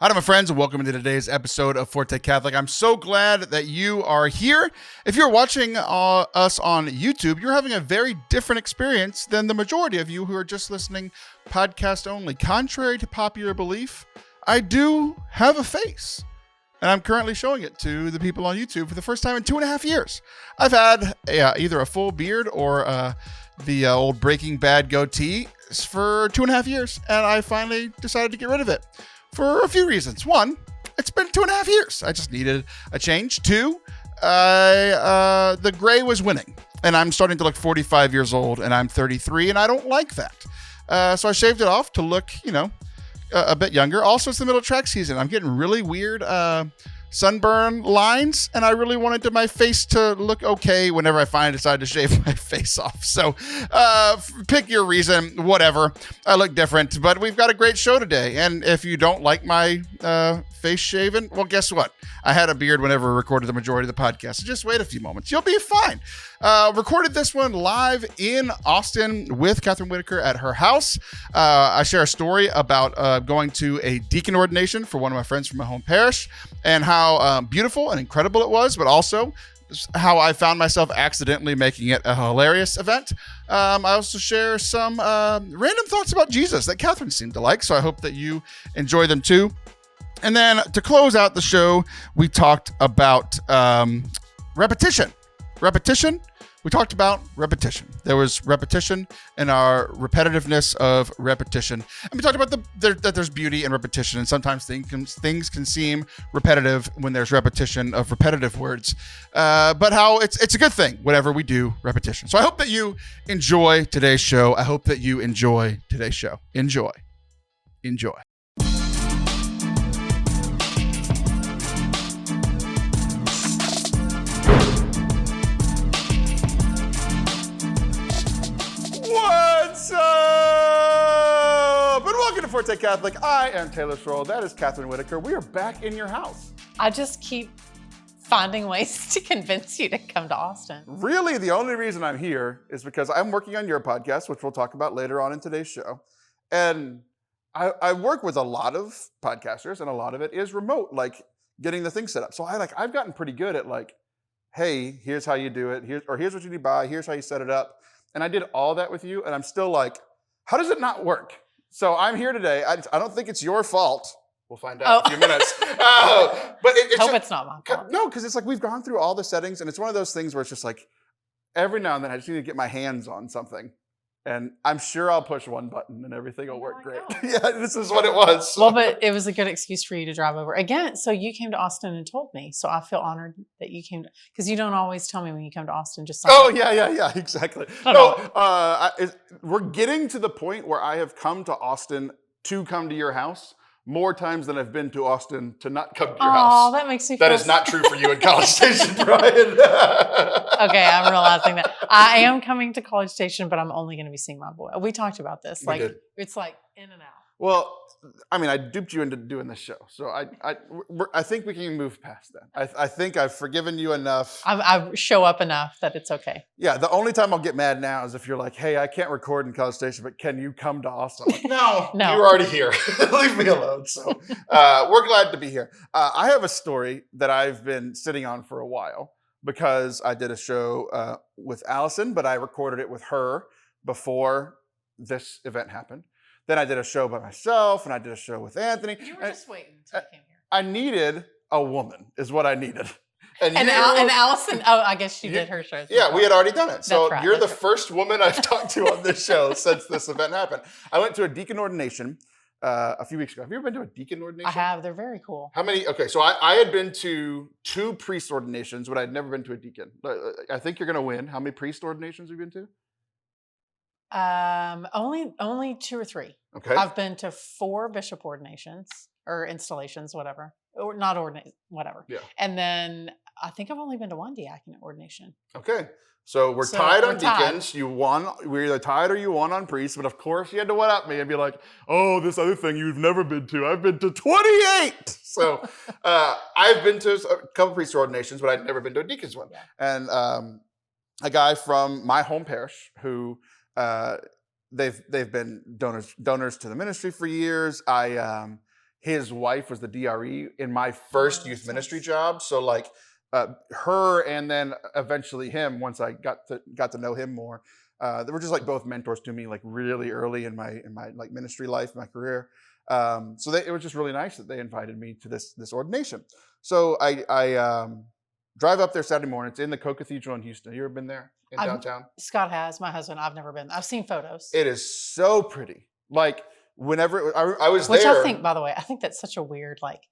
Hi, my friends, and welcome to today's episode of Forte Catholic. I'm so glad that you are here. If you're watching us on YouTube, you're having a very different experience than the majority of you who are just listening podcast only. Contrary to popular belief, I do have a face, and I'm currently showing it to the people on YouTube for the first time in 2.5 years. I've had either a full beard or the old Breaking Bad goatee for 2.5 years, and I finally decided to get rid of it. For a few reasons. One, it's been 2.5 years. I just needed a change. Two, the gray was winning, and I'm starting to look 45 years old, and I'm 33, and I don't like that. So I shaved it off to look, a bit younger. Also, it's the middle of track season. I'm getting really weird sunburn lines, and I really wanted my face to look okay whenever I finally decided to shave my face off. So pick your reason, whatever. I look different, but we've got a great show today. And if you don't like my face shaven, well, guess what? I had a beard whenever I recorded the majority of the podcast. So just wait a few moments. You'll be fine. Recorded this one live in Austin with Kathryn Whitaker at her house. I share a story about going to a deacon ordination for one of my friends from my home parish and how beautiful and incredible it was, but also how I found myself accidentally making it a hilarious event. I also share some random thoughts about Jesus that Kathryn seemed to like, so I hope that you enjoy them too. And then to close out the show, we talked about repetition. We talked about repetition. There was repetition and our repetitiveness of repetition. And we talked about that there's beauty in repetition, and sometimes things can seem repetitive when there's repetition of repetitive words, but how it's a good thing whenever we do repetition. So I hope that you enjoy today's show. Enjoy. What's up? And welcome to Forte Catholic. I am Taylor Stroll. That is Kathryn Whitaker. We are back in your house. I just keep finding ways to convince you to come to Austin. Really, the only reason I'm here is because I'm working on your podcast, which we'll talk about later on in today's show. And I work with a lot of podcasters, and a lot of it is remote, like getting the thing set up. So I've gotten pretty good at hey, here's how you do it. Here's what you need to buy. Here's how you set it up. And I did all that with you, and I'm still how does it not work? So I'm here today. I don't think it's your fault. We'll find out in a few minutes. But it's not my fault. No, because it's we've gone through all the settings, and it's one of those things where it's just every now and then I just need to get my hands on something. And I'm sure I'll push one button and everything will work great. Yeah, this is what it was. Well, but it was a good excuse for you to drive over. Again, so you came to Austin and told me. So I feel honored that you came, because you don't always tell me when you come to Austin. Yeah, exactly. We're getting to the point where I have come to Austin to come to your house more times than I've been to Austin to not come to your house. Oh, that makes me feel... That is not true for you in College Station, Brian. Okay, I'm realizing that. I am coming to College Station, but I'm only going to be seeing my boy. We talked about this. It's in and out. Well, I mean, I duped you into doing this show, so I think we can move past that. I think I've forgiven you enough. I show up enough that it's okay. Yeah, the only time I'll get mad now is if you're hey, I can't record in College Station, but can you come to Austin? No, you're already here. Leave me alone. So we're glad to be here. I have a story that I've been sitting on for a while because I did a show with Allison, but I recorded it with her before this event happened. Then I did a show by myself, and I did a show with Anthony. You were just waiting until you came here. I needed a woman, is what I needed. And Allison, I guess she did her show. Yeah, we had already done it. So you're the right. first woman I've talked to on this show since this event happened. I went to a deacon ordination a few weeks ago. Have you ever been to a deacon ordination? I have. They're very cool. How many? Okay, so I had been to 2 priest ordinations, but I'd never been to a deacon. I think you're going to win. How many priest ordinations have you been to? Only 2 or 3. Okay. I've been to 4 bishop ordinations or installations, whatever, or not ordination, whatever. Yeah. And then I think I've only been to 1 diaconate ordination. Okay. So we're tied on deacons. You won. We're either tied or you won on priests. But of course, you had to one up me and be oh, this other thing you've never been to. I've been to 28. So I've been to a couple priest ordinations, but I'd never been to a deacon's one. Yeah. And a guy from my home parish who they've been donors to the ministry for years. his wife was the DRE in my first youth ministry job. So like her and then eventually him, once I got to know him more, they were just like both mentors to me, like really early in my like ministry life, my career. So it was just really nice that they invited me to this ordination. So I drive up there Saturday morning. It's in the Co-Cathedral in Houston. You ever been there in downtown? Scott has, my husband. I've never been. I've seen photos. It is so pretty. Like whenever I was Which there. I think, by the way, I think that's such a weird, like,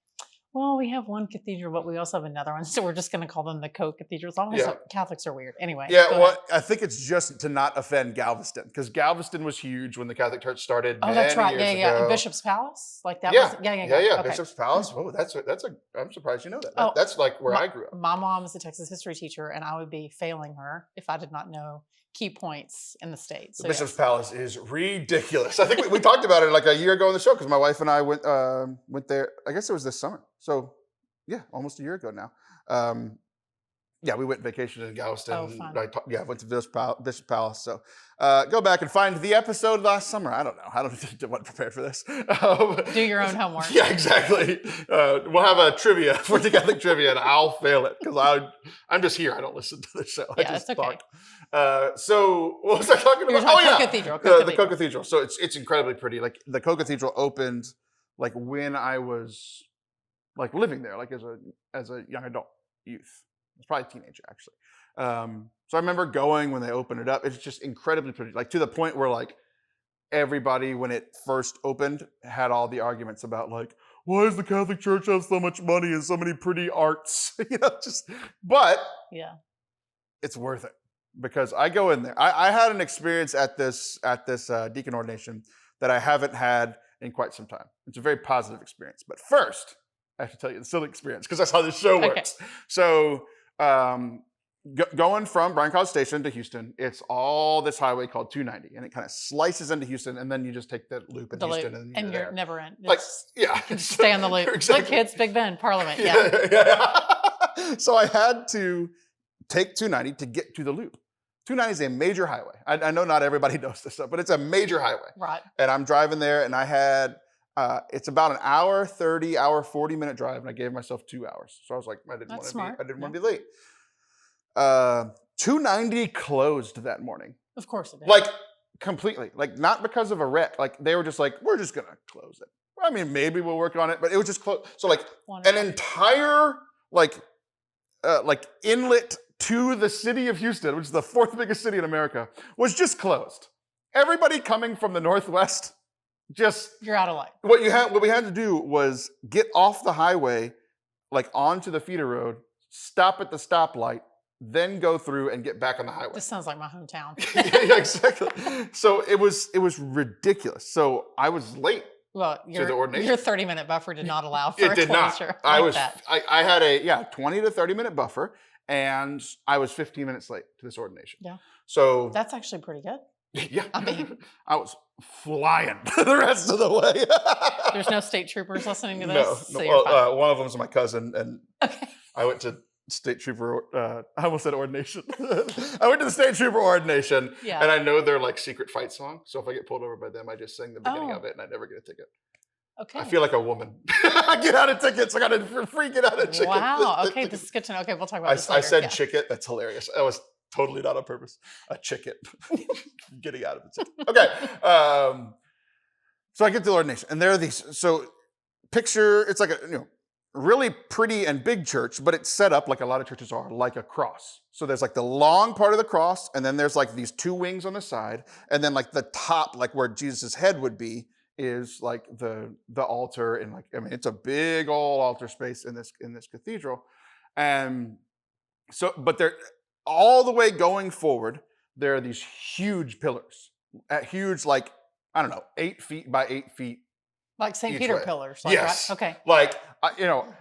well, we have one cathedral, but we also have another one. So we're just going to call them the co-cathedrals. Almost like Catholics are weird. Anyway. Yeah, well, I think it's just to not offend Galveston, because Galveston was huge when the Catholic Church started. Oh, that's right. Yeah. Bishop's Palace? Like that was, yeah. Okay. Bishop's Palace. Oh, I'm surprised you know that. That's like where I grew up. My mom is a Texas history teacher, and I would be failing her if I did not know key points in the state. So Bishop's Palace is ridiculous. I think we talked about it like a year ago on the show, because my wife and I went there. I guess it was this summer. So yeah, almost a year ago now. We went vacation in Galveston. Oh, fun. I went to Bishop's Palace. So go back and find the episode last summer. I don't know. I wasn't prepared for this. Do your own homework. Yeah, exactly. We'll have a trivia for the Catholic trivia, and I'll fail it because I'm just here. I don't listen to the show. I just it's okay. talk. So what was I talking about? Co-Cathedral. The Co-Cathedral. So it's incredibly pretty. Like the Co-Cathedral opened like when I was like living there, like as a young adult youth. It's probably a teenager actually. So I remember going when they opened it up. It's just incredibly pretty, like to the point where like everybody when it first opened had all the arguments about like, why does the Catholic Church have so much money and so many pretty arts? But it's worth it, because I go in there. I had an experience at this Deacon Ordination that I haven't had in quite some time. It's a very positive experience. But first, I have to tell you the silly experience, because that's how this show works. Okay. So going from Bryan College Station to Houston, it's all this highway called 290, and it kind of slices into Houston, and then you just take the loop in Houston. And you're never in. Like, stay on the loop. Exactly. Like kids, Big Ben, Parliament. Yeah. So I had to take 290 to get to the loop. 290 is a major highway. I know not everybody knows this stuff, but it's a major highway. Right. And I'm driving there, and I had... it's about an hour 40-minute drive, and I gave myself 2 hours. So I was like, I didn't want to be late. 290 closed that morning. Of course it did. Like completely, like not because of a wreck. Like they were just like, we're just gonna close it. I mean, maybe we'll work on it, but it was just closed. So like an entire like inlet to the city of Houston, which is the 4th biggest city in America, was just closed. Everybody coming from the Northwest. You're out of line. What we had to do was get off the highway, like onto the feeder road, stop at the stoplight, then go through and get back on the highway. This sounds like my hometown. Yeah, exactly. So it was ridiculous. So I was late. Well, your 30-minute buffer did not allow for it did closure. Not. I had a 20 to 30-minute buffer, and I was 15 minutes late to this ordination. Yeah. So that's actually pretty good. Yeah. I mean, I was flying the rest of the way. There's no state troopers listening to this? No. So you're fine. One of them was my cousin, and okay. I went to state trooper, I almost said ordination. I went to the state trooper ordination, and I know their like secret fight song. So if I get pulled over by them, I just sing the beginning of it, and I never get a ticket. Okay. I feel like a woman. I get out of tickets. I got to freak it out of tickets. Wow. Okay, this is good to know. Okay, we'll talk about this later. I said chicket. That's hilarious. That was totally not on purpose. A chicket. Getting out of the ticket. Okay. So I get to the ordination, and there are these. So picture, it's like a really pretty and big church, but it's set up like a lot of churches are, like a cross. So there's like the long part of the cross, and then there's like these 2 wings on the side, and then like the top, like where Jesus' head would be, is like the altar, and like it's a big old altar space in this cathedral, and so but all the way going forward, there are these huge pillars, huge, like, I don't know, 8 feet by 8 feet. Like St. Peter pillars. Like yes. That? Okay. Like,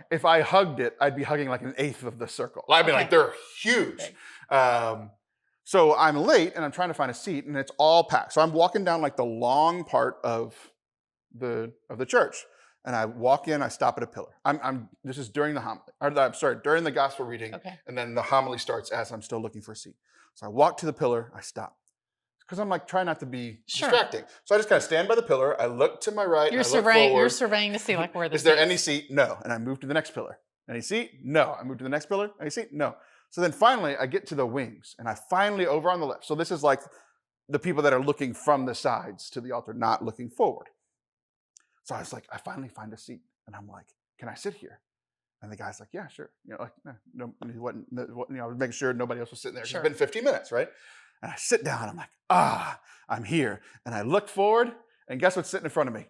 if I hugged it, I'd be hugging like 1/8 of the circle. I mean, like, they're huge. So I'm late, and I'm trying to find a seat, and it's all packed. So I'm walking down like the long part of the church. And I walk in, I stop at a pillar. This is during the homily, during the gospel reading. Okay. And then the homily starts as I'm still looking for a seat. So I walk to the pillar, I stop. because I'm like trying not to be distracting. So I just kind of stand by the pillar. I look to my right. You're and I look surveying. forward. You're surveying to see like where the Is there any seat? No. And I move to the next pillar. Any seat? No. I move to the next pillar. Any seat? No. So then finally I get to the wings, and I finally over on the left. So this is like the people that are looking from the sides to the altar, not looking forward. So I was like, I finally find a seat, and I'm like, can I sit here? And the guy's like, yeah, sure. Like, no, he wasn't, I was making sure nobody else was sitting there. Sure. It's been 15 minutes, right? And I sit down. I'm like, I'm here. And I look forward, and guess what's sitting in front of me?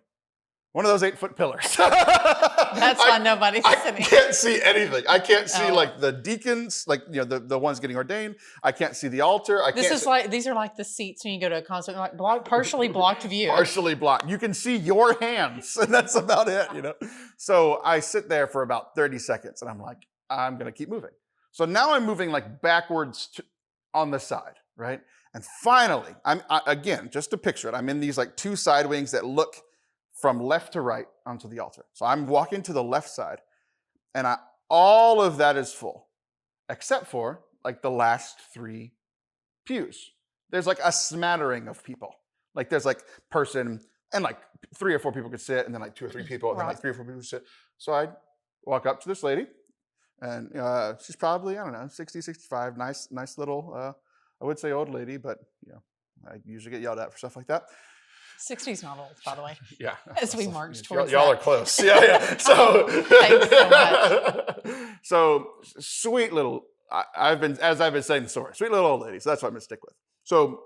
One of those 8-foot pillars. That's why nobody's sitting. I can't see anything. I can't see like the deacons, like the ones getting ordained. I can't see the altar. These are like the seats when you go to a concert, like partially blocked view. Partially blocked. You can see your hands, and that's about it. So I sit there for about 30 seconds, and I'm like, I'm gonna keep moving. So now I'm moving like backwards on the side, right? And finally, again, just to picture it, I'm in these like 2 side wings that look from left to right onto the altar. So I'm walking to the left side, and all of that is full, except for like the last 3 pews. There's like a smattering of people. Like there's like person, and like 3 or 4 people could sit, and then like 2 or 3 people, and then like 3 or 4 people could sit. So I walk up to this lady, and she's probably, I don't know, 60, 65, nice little, I would say old lady, but I usually get yelled at for stuff like that. 60's not old, by the way. Yeah. As we march towards y'all are close. Yeah. So thanks so much. So sweet little, I've been saying the story, sweet little old lady. So that's what I'm gonna stick with. So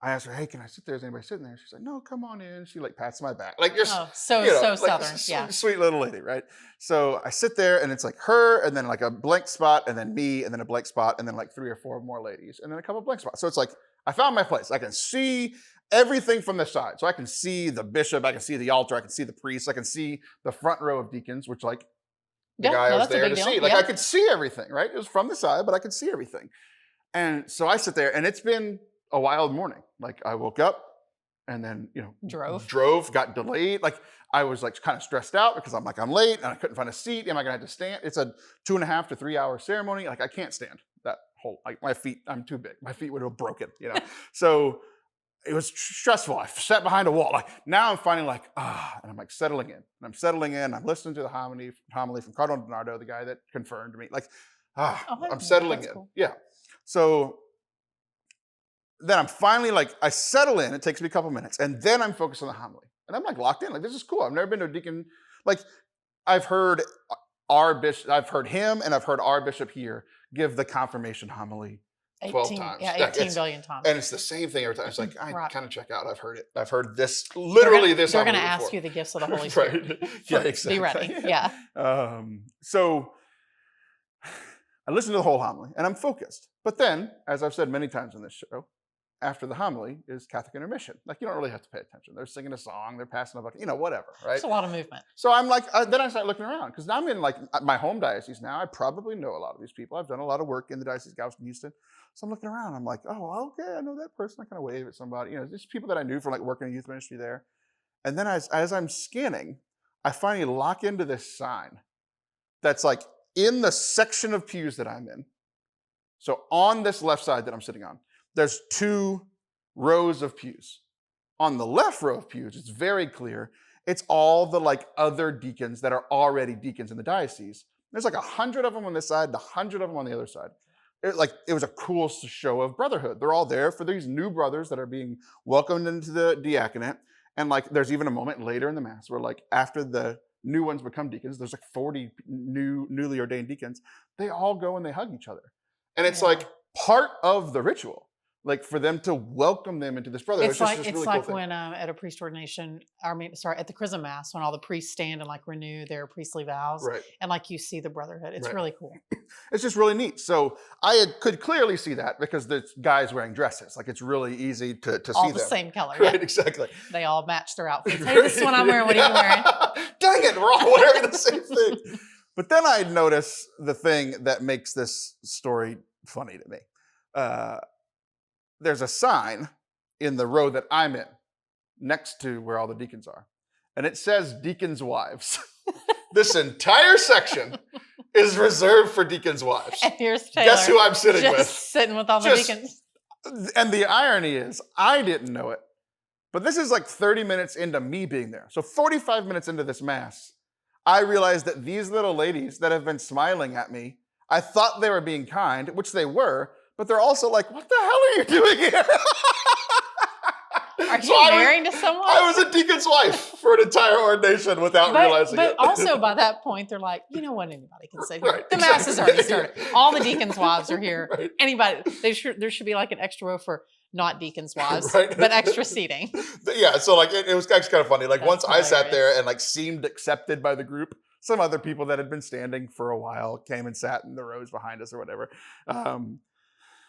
I asked her, hey, can I sit there? Is anybody sitting there? She's like, no, come on in. She like pats my back. Like just so like, Southern. Yeah. Sweet little lady, right? So I sit there, and it's like her, and then like a blank spot, and then me, and then a blank spot, and then like 3 or 4 more ladies, and then a couple of blank spots. So it's like I found my place. I can see everything from the side. So I can see the bishop, I can see the altar, I can see the priest, I can see the front row of deacons, which like the guy I was there to see. Like I could see everything, right? It was from the side, but I could see everything. And so I sit there, and it's been a wild morning. Like I woke up, and then drove, got delayed. Like I was like kind of stressed out because I'm like, I'm late and I couldn't find a seat. Am I gonna have to stand? It's a 2.5 to 3 hour ceremony. Like I can't stand that whole, like my feet, I'm too big. My feet would have broken, So it was stressful. I sat behind a wall. Like now I'm finding like, and I'm like settling in. And I'm settling in. I'm listening to the homily from Cardinal Donardo, the guy that confirmed me. Like, I'm settling in. Cool. Yeah. So then I'm finally like, I settle in. It takes me a couple minutes. And then I'm focused on the homily. And I'm like locked in. Like, this is cool. I've never been to a deacon. Like, I've heard him and I've heard our bishop here give the confirmation homily 12 times. Yeah, 18 billion times. And it's the same thing every time. It's like, I kind of check out. I've heard it. I've heard this, literally this. They're going to ask you the gifts of the Holy Spirit. Right. Yeah, exactly. Be ready. Yeah. So I listen to the whole homily and I'm focused. But then, as I've said many times in this show, after the homily is Catholic intermission. Like you don't really have to pay attention. They're singing a song, they're passing a bucket, whatever, right? There's a lot of movement. So I'm like, then I start looking around because I'm in like my home diocese now. I probably know a lot of these people. I've done a lot of work in the diocese of Galveston, Houston. So I'm looking around. I'm like, oh, okay, I know that person. I kind of wave at somebody. Just people that I knew from like working in youth ministry there. And then as I'm scanning, I finally lock into this sign that's like in the section of pews that I'm in. So on this left side that I'm sitting on, there's 2 rows of pews. On the left row of pews, it's very clear. It's all the like other deacons that are already deacons in the diocese. There's like 100 of them on this side, 100 of them on the other side. It was a cool show of brotherhood. They're all there for these new brothers that are being welcomed into the diaconate. And like, there's even a moment later in the mass where like after the new ones become deacons, there's like 40 newly ordained deacons. They all go and they hug each other. And it's like part of the ritual, like for them to welcome them into this brotherhood. It's like cool when at a priest ordination, at the Chrism Mass, when all the priests stand and like renew their priestly vows, right? And like you see the brotherhood. It's really cool. It's just really neat. So could clearly see that because there's guys wearing dresses. Like it's really easy to see all the them. Same color, right? Yeah. Exactly. They all match their outfits. Hey, this is what I'm wearing. What are you wearing? Dang it, we're all wearing the same thing. But then I notice the thing that makes this story funny to me. There's a sign in the row that I'm in, next to where all the deacons are. And it says deacons' wives. This entire section is reserved for deacons' wives. And here's Taylor. Guess who I'm sitting with? Sitting with all the deacons. And the irony is, I didn't know it, but this is like 30 minutes into me being there. So 45 minutes into this mass, I realized that these little ladies that have been smiling at me, I thought they were being kind, which they were, but they're also like, what the hell are you doing here? Are you married to someone? I was a deacon's wife for an entire ordination without realizing it. But also by that point, they're like, you know what, anybody can sit here. Right, The mass has already started. All the deacons' wives are here. Right. Anybody, there should be like an extra row for not deacons' wives, Right. but extra seating. Yeah, so like it was actually kind of funny. Like That's once I sat hilarious. there and like seemed accepted by the group, some other people that had been standing for a while came and sat in the rows behind us or whatever.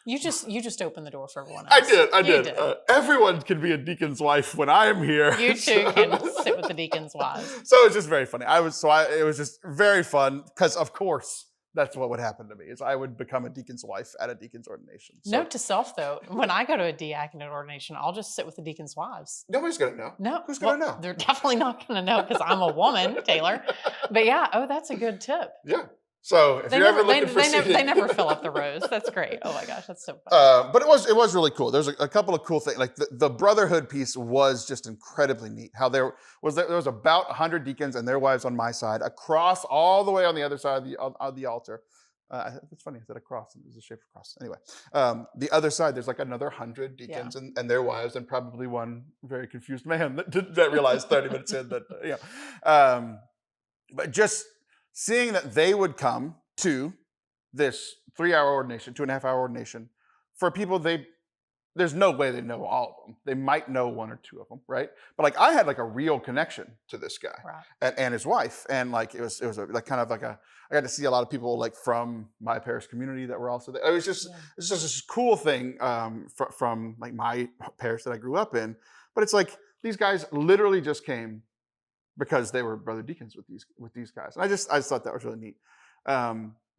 You just opened the door for everyone else. I did. Everyone can be a deacon's wife when I'm here. You too can sit with the deacons' wives. So it was just very funny. It was just very fun because, of course, that's what would happen to me is I would become a deacon's wife at a deacon's ordination. So, Note to self, though, when I go to a diaconate ordination, I'll just sit with the deacon's wives. nobody's gonna know. No, Who's gonna know? They're definitely not going to know because I'm a woman, Taylor. But yeah, that's a good tip. Yeah. So if you're ever looking for seating, they never fill up the rows. That's great. Oh my gosh, that's so fun. But it was really cool. There's a couple of cool things. Like the brotherhood piece was just incredibly neat. How there was about 100 deacons and their wives on my side, across all the way on the other side of the altar. It's funny, I said a cross, and it was a shape of a cross. Anyway, the other side, there's like another 100 deacons and their wives, and probably one very confused man that realized 30 minutes in that, but just seeing that they would come to this 3-hour ordination, 2.5-hour ordination, for people there's no way they know all of them. They might know one or two of them, right? But like I had like a real connection to this guy and his wife, and like it was I got to see a lot of people like from my parish community that were also there. It was just this cool thing from like my parish that I grew up in. But it's like these guys literally just came because they were brother deacons with these guys, and I just thought that was really neat.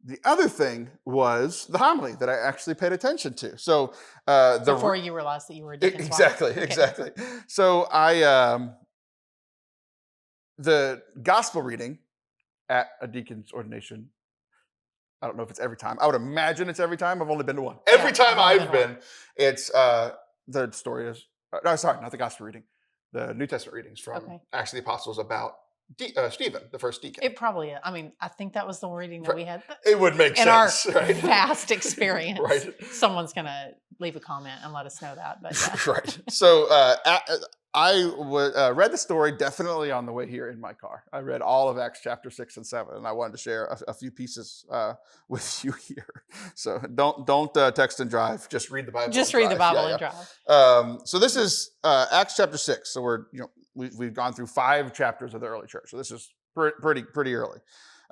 The other thing was the homily that I actually paid attention to. So before you realized that you were a deacon's wife. Exactly. So the gospel reading at a deacon's ordination, I don't know if it's every time. I would imagine it's every time. I've only been to one. Every time I've been, it's the story is no, sorry, not the gospel reading. The New Testament readings from Acts of the Apostles about Stephen, the first deacon. It probably is. I mean, I think that was the reading that we had. It would make sense. In our vast experience. Right. Someone's going to leave a comment and let us know that. But yeah. Right. So I read the story definitely on the way here in my car. I read all of Acts chapter 6 and 7, and I wanted to share a few pieces with you here. So don't text and drive. Just read the Bible. Just read the Bible and drive. So this is Acts chapter 6. So we've gone through 5 chapters of the early church. So this is pretty early.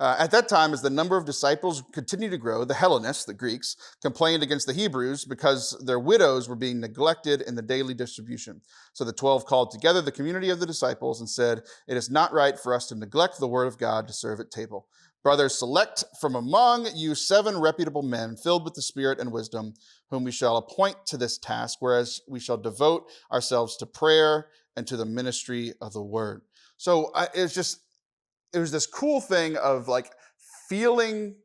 At that time, as the number of disciples continued to grow, the Hellenists, the Greeks, complained against the Hebrews because their widows were being neglected in the daily distribution. So the 12 called together the community of the disciples and said, "It is not right for us to neglect the word of God to serve at table. Brothers, select from among you 7 reputable men filled with the Spirit and wisdom, whom we shall appoint to this task, whereas we shall devote ourselves to prayer and to the ministry of the word." So it was this cool thing of like feeling,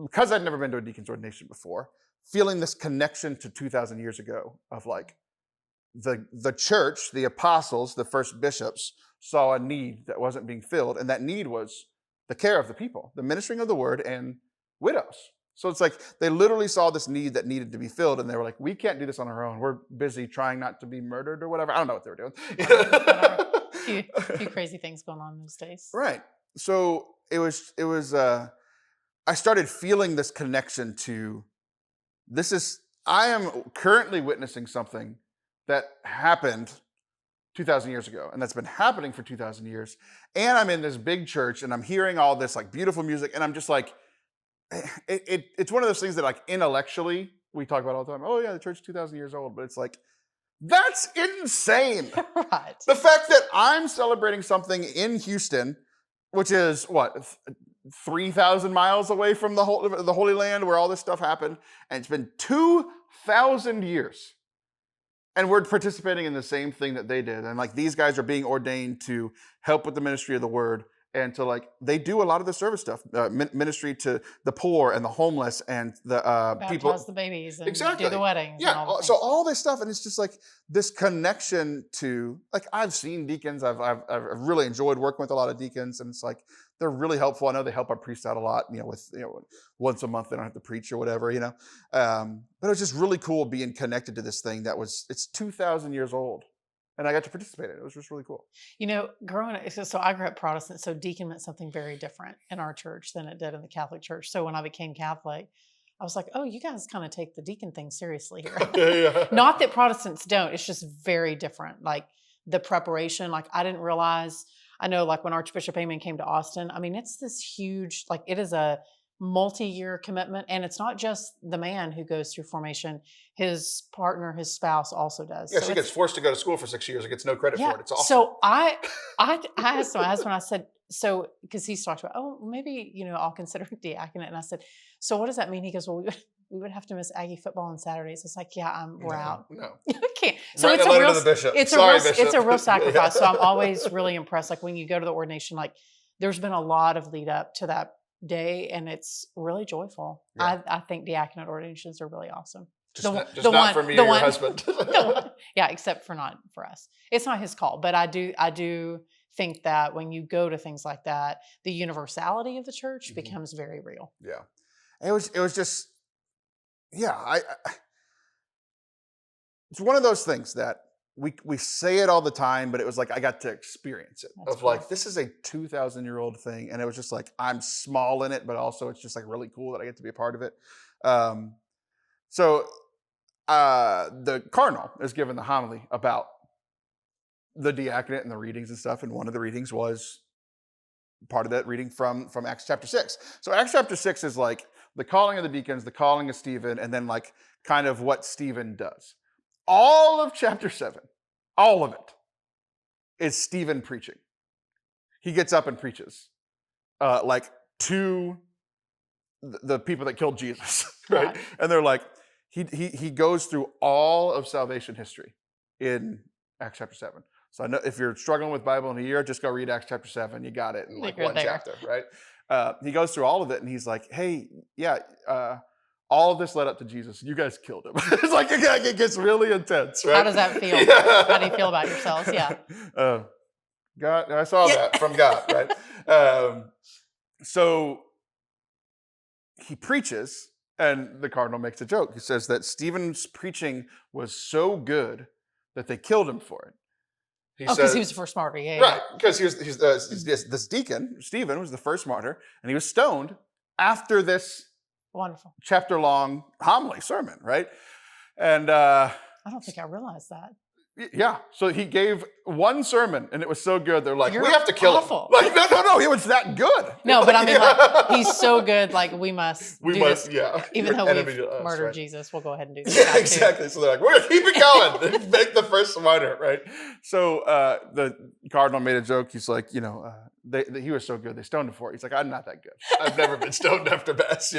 because I'd never been to a deacon's ordination before, feeling this connection to 2,000 years ago of like the church, the apostles, the first bishops saw a need that wasn't being filled. And that need was the care of the people, the ministering of the word, and widows. So it's like they literally saw this need that needed to be filled. And they were like, we can't do this on our own. We're busy trying not to be murdered or whatever. I don't know what they were doing. A few crazy things going on those days. Right. So it was I started feeling this connection to I am currently witnessing something that happened 2,000 years ago, and that's been happening for 2,000 years. And I'm in this big church and I'm hearing all this like beautiful music, and I'm just like, it's one of those things that like intellectually we talk about all the time. Oh yeah, the church is 2,000 years old, but it's like, that's insane. Right. The fact that I'm celebrating something in Houston, which is 3,000 miles away from the Holy Land where all this stuff happened, and it's been 2,000 years. And we're participating in the same thing that they did. And like these guys are being ordained to help with the ministry of the word and to like, they do a lot of the service stuff, ministry to the poor and the homeless and the people. Baptize the babies and Exactly. do the weddings. Yeah. And all the So things. all this stuff, and it's just like this connection to, like, I've seen deacons. I've really enjoyed working with a lot of deacons, and it's like they're really helpful. I know they help our priests out a lot. With once a month they don't have to preach or whatever. But it was just really cool being connected to this thing it's 2,000 years old. And I got to participate in it. It was just really cool. Growing up, so I grew up Protestant, so deacon meant something very different in our church than it did in the Catholic Church. So when I became Catholic, I was like, oh, you guys kind of take the deacon thing seriously here. Yeah. Not that Protestants don't. It's just very different. Like the preparation, like I didn't realize, I know like when Archbishop Amen came to Austin, I mean, it's this huge, like it is a multi-year commitment. And it's not just the man who goes through formation. His partner, his spouse also does. Yeah, so she gets forced to go to school for 6 years and gets no credit for it. It's awesome. So I asked my husband, I said, so, because he's talked about, maybe, I'll consider diaconate. And I said, so what does that mean? He goes, well, we would have to miss Aggie football on Saturdays. It's like, yeah, we're out. No. I can't. So Write it's a letter to the bishop. It's a real sacrifice. So I'm always really impressed. Like when you go to the ordination, like there's been a lot of lead up to that day and it's really joyful. Yeah. I think diaconate ordinations are really awesome. Just not for me or your husband. Yeah, except for not for us. It's not his call, but I do think that when you go to things like that, the universality of the church becomes very real. Yeah, it was just, yeah. It's one of those things that we say it all the time, but it was like I got to experience it. That's cool. Like this is a 2,000-year-old thing, and it was just like I'm small in it, but also it's just like really cool that I get to be a part of it. So the cardinal is given the homily about the diaconate and the readings and stuff, and one of the readings was part of that reading from Acts chapter 6. So Acts chapter 6 is like the calling of the deacons, the calling of Stephen, and then like kind of what Stephen does. All of chapter 7, all of it is Stephen preaching. He gets up and preaches like to the people that killed Jesus, right? And they're like, he goes through all of salvation history in Acts chapter 7. So I know if you're struggling with Bible in a year, just go read Acts chapter 7. You got it in like one chapter, right? He goes through all of it and he's like, hey, yeah, all of this led up to Jesus. You guys killed him. It's like it gets really intense, right? How does that feel? Yeah. How do you feel about yourselves? Yeah. God, I saw that from God, right? So he preaches, and the cardinal makes a joke. He says that Stephen's preaching was so good that they killed him for it. Because he was the first martyr, yeah. Right, because he's this deacon, Stephen, was the first martyr, and he was stoned after this wonderful chapter-long homily sermon, right? And I don't think I realized that. Yeah, so he gave one sermon, and it was so good. They're like, we have to kill him. Like, no, he was that good. No, but I mean, like, he's so good. Like, we must do this. Yeah. Even though we've murdered Jesus, we'll go ahead and do this. Yeah, exactly. Too. So they're like, we're gonna keep it going. Make the first martyr, right? So the cardinal made a joke. He's like, he was so good. They stoned him for it. He's like, I'm not that good. I've never been stoned after mass,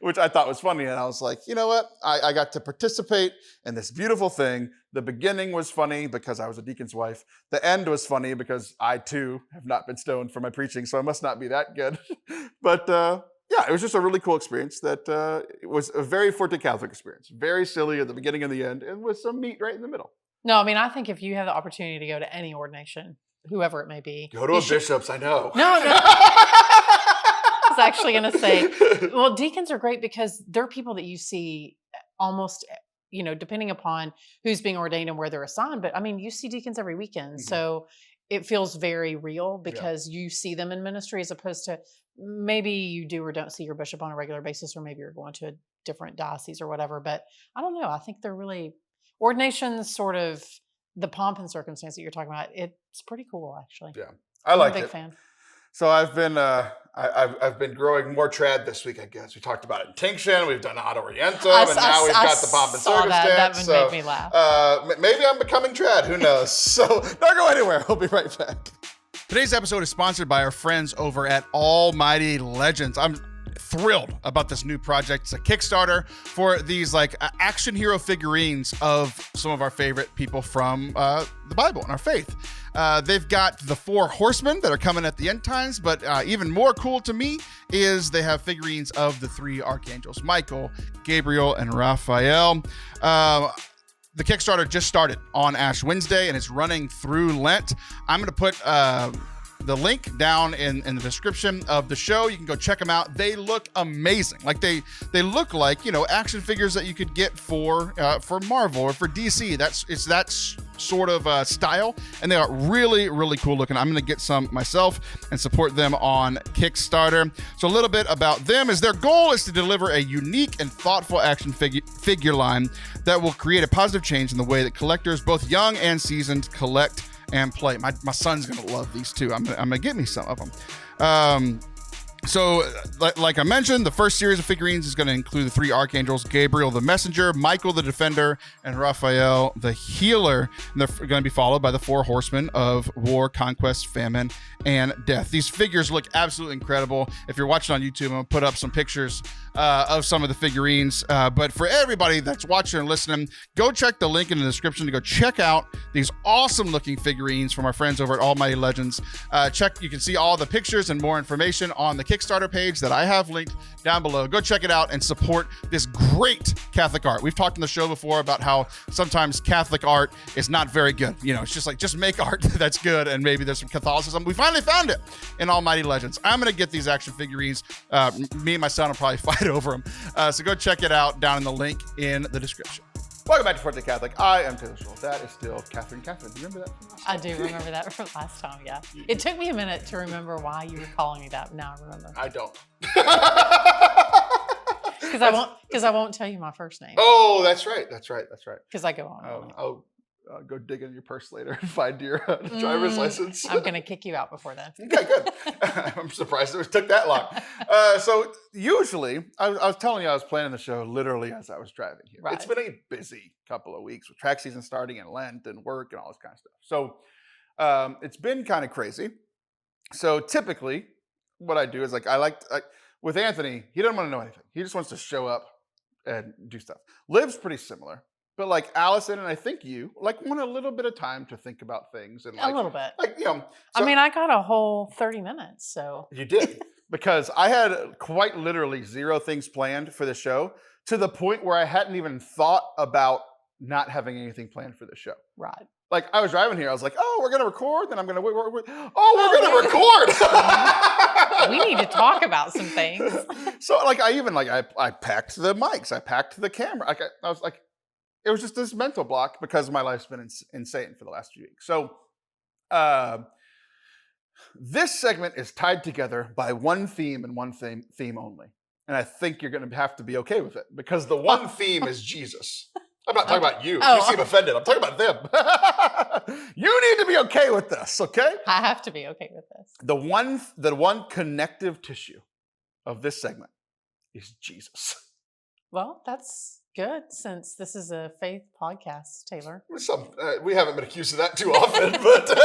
which I thought was funny. And I was like, you know what? I got to participate in this beautiful thing. The beginning was funny because I was a deacon's wife. The end was funny because I, too, have not been stoned for my preaching, so I must not be that good. But, yeah, it was just a really cool experience that it was a very Forte Catholic experience. Very silly at the beginning and the end, and with some meat right in the middle. No, I mean, I think if you have the opportunity to go to any ordination, whoever it may be. Go to a bishop's, I know. No. I was actually going to say, well, deacons are great because they're people that you see almost depending upon who's being ordained and where they're assigned. But I mean, you see deacons every weekend. Mm-hmm. So it feels very real because you see them in ministry as opposed to maybe you do or don't see your bishop on a regular basis, or maybe you're going to a different diocese or whatever. But I don't know. I think they're really ordinations, sort of the pomp and circumstance that you're talking about. It's pretty cool, actually. Yeah. I like it. I'm a big fan. So I've been growing more trad this week, I guess. We talked about intinction, we've done ad orientem, and now we've got the pomp and circumstance. That would make me laugh. Maybe I'm becoming trad, who knows? So don't go anywhere. We'll be right back. Today's episode is sponsored by our friends over at Almighty Legends. I'm thrilled about this new project. It's a Kickstarter for these like action hero figurines of some of our favorite people from the Bible and our faith. They've got the 4 horsemen that are coming at the end times, but even more cool to me is they have figurines of the 3 archangels, Michael, Gabriel, and Raphael. The Kickstarter just started on Ash Wednesday, and it's running through Lent. I'm going to put the link down in the description of the show. You can go check them out. They look amazing. Like they look like, you know, action figures that you could get for Marvel or for DC. It's that sort of style, and they are really, really cool looking. I'm going to get some myself and support them on Kickstarter. So a little bit about them is their goal is to deliver a unique and thoughtful action figure line that will create a positive change in the way that collectors, both young and seasoned, collect and play. My son's gonna love these too. I'm gonna get me some of them. So like I mentioned, the first series of figurines is going to include the 3 archangels, Gabriel the messenger, Michael the defender, and Raphael the healer. And they're going to be followed by the 4 horsemen of war, conquest, famine, and death. These figures look absolutely incredible. If you're watching on YouTube, I'm going to put up some pictures of some of the figurines. But for everybody that's watching and listening, go check the link in the description to go check out these awesome looking figurines from our friends over at Almighty Legends. You can see all the pictures and more information on the Kickstarter page that I have linked down below. Go check it out and support this great Catholic art. We've talked in the show before about how sometimes Catholic art is not very good. You know, it's just like, just make art that's good, and maybe there's some Catholicism. We finally found it in Almighty Legends. I'm going to get these action figurines. Me and my son will probably fight over them. So go check it out down in the link in the description. Welcome back to Forte Catholic. I am Taylor Scholl. That is still Kathryn. Kathryn, do you remember that from last time? I do remember that from last time, yeah. It took me a minute to remember why you were calling me that. Now I remember. I don't. Because I won't tell you my first name. Oh, that's right. Because I go on. Go dig in your purse later and find your driver's license. I'm going to kick you out before then. Okay, good. I'm surprised it took that long. So usually, I was telling you I was planning the show literally as I was driving here. Right. It's been a busy couple of weeks with track season starting and Lent and work and all this kind of stuff. So it's been kind of crazy. So typically, what I do is with Anthony, he doesn't want to know anything. He just wants to show up and do stuff. Liv's pretty similar. But like Allison and I think you want a little bit of time to think about things and a little bit. So, I mean, I got a whole 30 minutes, so you did, because I had quite literally 0 things planned for the show, to the point where I hadn't even thought about not having anything planned for the show. Right. Like I was driving here, I was like, "Oh, we're gonna record." Then I'm gonna wait. Oh, we're gonna record. We need to talk about some things. So I packed the mics, I packed the camera. I was like. It was just this mental block because my life's been insane for the last few weeks. So this segment is tied together by one theme and one theme only. And I think you're going to have to be okay with it, because the one theme is Jesus. I'm not talking about you. You seem offended. I'm talking about them. You need to be okay with this, okay? I have to be okay with this. The one connective tissue of this segment is Jesus. Well, that's good, since this is a faith podcast, Taylor. We haven't been accused of that too often, but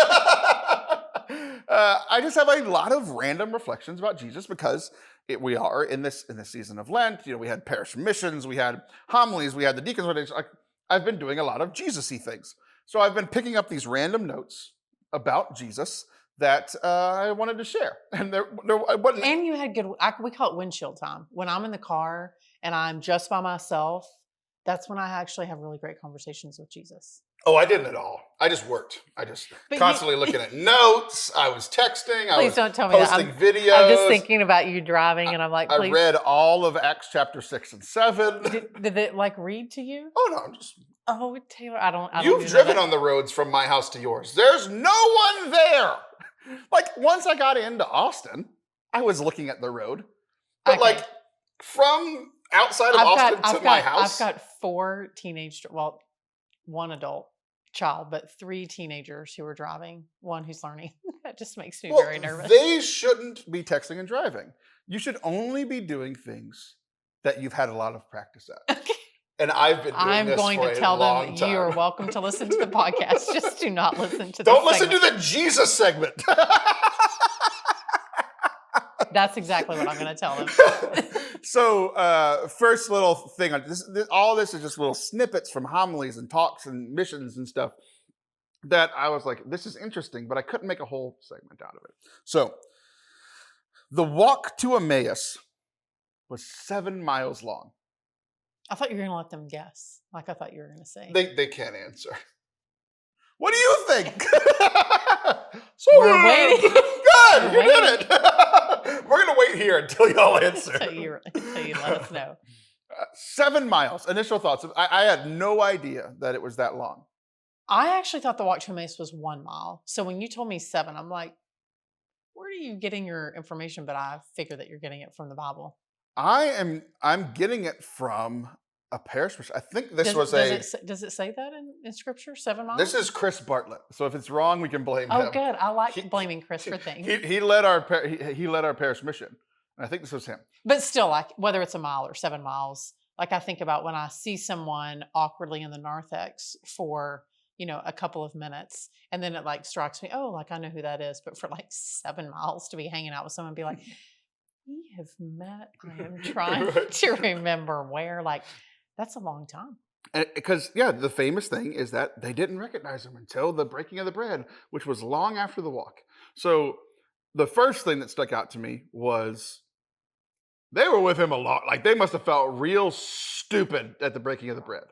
I just have a lot of random reflections about Jesus, because we are in this season of Lent. You know, we had parish missions, we had homilies, we had the Deacon Ordination. I've been doing a lot of Jesus-y things. So I've been picking up these random notes about Jesus that I wanted to share. And there wasn't. And you had we call it windshield time. When I'm in the car and I'm just by myself, that's when I actually have really great conversations with Jesus. Oh, I didn't at all. I just worked. Constantly looking at notes. I was texting. Please don't tell me that. Posting videos. I'm just thinking about you driving, and I'm like, please. I read all of Acts chapter 6 and 7. Did it read to you? Oh, no, I'm just... Oh, Taylor, I don't You've driven on the roads from my house to yours. There's no one there. Once I got into Austin, I was looking at the road. But from outside of Austin to my house. I've got 4 one adult child, but 3 teenagers who are driving, 1 who's learning. That just makes me very nervous. They shouldn't be texting and driving. You should only be doing things that you've had a lot of practice at. Okay. And I've been doing this for a long time. I'm going to tell them you are welcome to listen to the podcast. Just do not listen to Don't listen to the Jesus segment. That's exactly what I'm going to tell them. So, first little thing, all this is just little snippets from homilies and talks and missions and stuff that I was like, this is interesting, but I couldn't make a whole segment out of it. So, the walk to Emmaus was 7 miles long. I thought you were going to let them guess. Like I thought you were going to say. They can't answer. What do you think? We're waiting. Good, you did it. We're going to wait here until y'all answer. until you let us know. 7 miles. Initial thoughts. I had no idea that it was that long. I actually thought the walk to Emmaus was 1 mile. So when you told me 7, I'm like, where are you getting your information? But I figure that you're getting it from the Bible. I'm getting it from a parish. I think this does it say that in Scripture? 7 miles. This is Chris Bartlett. So if it's wrong, we can blame him. Oh, good. I like blaming Chris for things. He led our parish mission, and I think this was him. But still, like whether it's a mile or 7 miles, like I think about when I see someone awkwardly in the narthex for a couple of minutes, and then it like strikes me, oh, like I know who that is. But for like 7 miles to be hanging out with someone and be like, we have met. I am trying to remember where. Like, that's a long time. Because, the famous thing is that they didn't recognize him until the breaking of the bread, which was long after the walk. So the first thing that stuck out to me was they were with him a lot. Like, they must have felt real stupid at the breaking of the bread.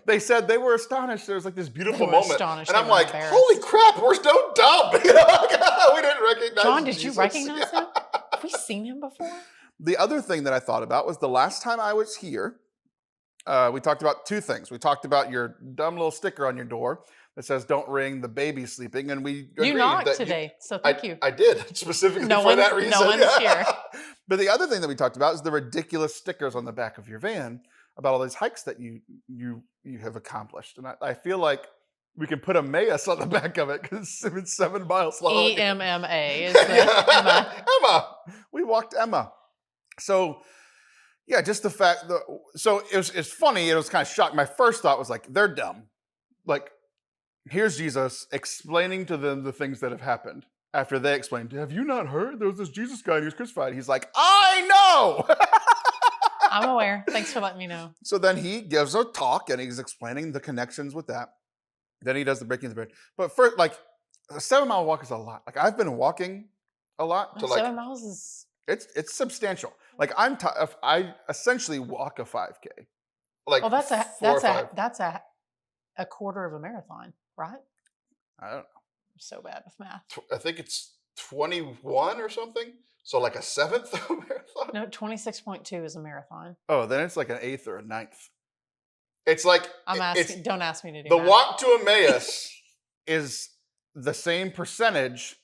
They said they were astonished. There was like this beautiful moment. And I'm like, holy crap, we're so dumb. We didn't recognize John, did Jesus. you recognize him? Have we seen him before? The other thing that I thought about was the last time I was here, we talked about 2 things. We talked about your dumb little sticker on your door that says, don't ring, the baby's sleeping. And we agreed you knocked today, so thank you. I did, specifically for that reason. No one's here. But the other thing that we talked about is the ridiculous stickers on the back of your van about all these hikes that you have accomplished. And I feel like we can put Emmaus on the back of it because it's 7 miles long. EMMA is Emma. Emma. We walked Emma. So, just the fact that, so it's funny. It was kind of shocking. My first thought was like, they're dumb. Like, here's Jesus explaining to them the things that have happened after they explained, have you not heard? There was this Jesus guy and he was crucified. He's like, I know. I'm aware. Thanks for letting me know. So then he gives a talk and he's explaining the connections with that. Then he does the breaking of the bread. But first, like, a 7 mile walk is a lot. Like, I've been walking a lot. To 7 miles is... It's substantial. Like, I essentially walk a 5K. Like, well, that's a quarter of a marathon, right? I don't know. I'm so bad with math. I think it's 21 or something. So like a 7th of a marathon? No, 26.2 is a marathon. Oh, then it's like an 8th or a 9th. It's like... Don't ask me to do the math. walk to Emmaus is the same percentage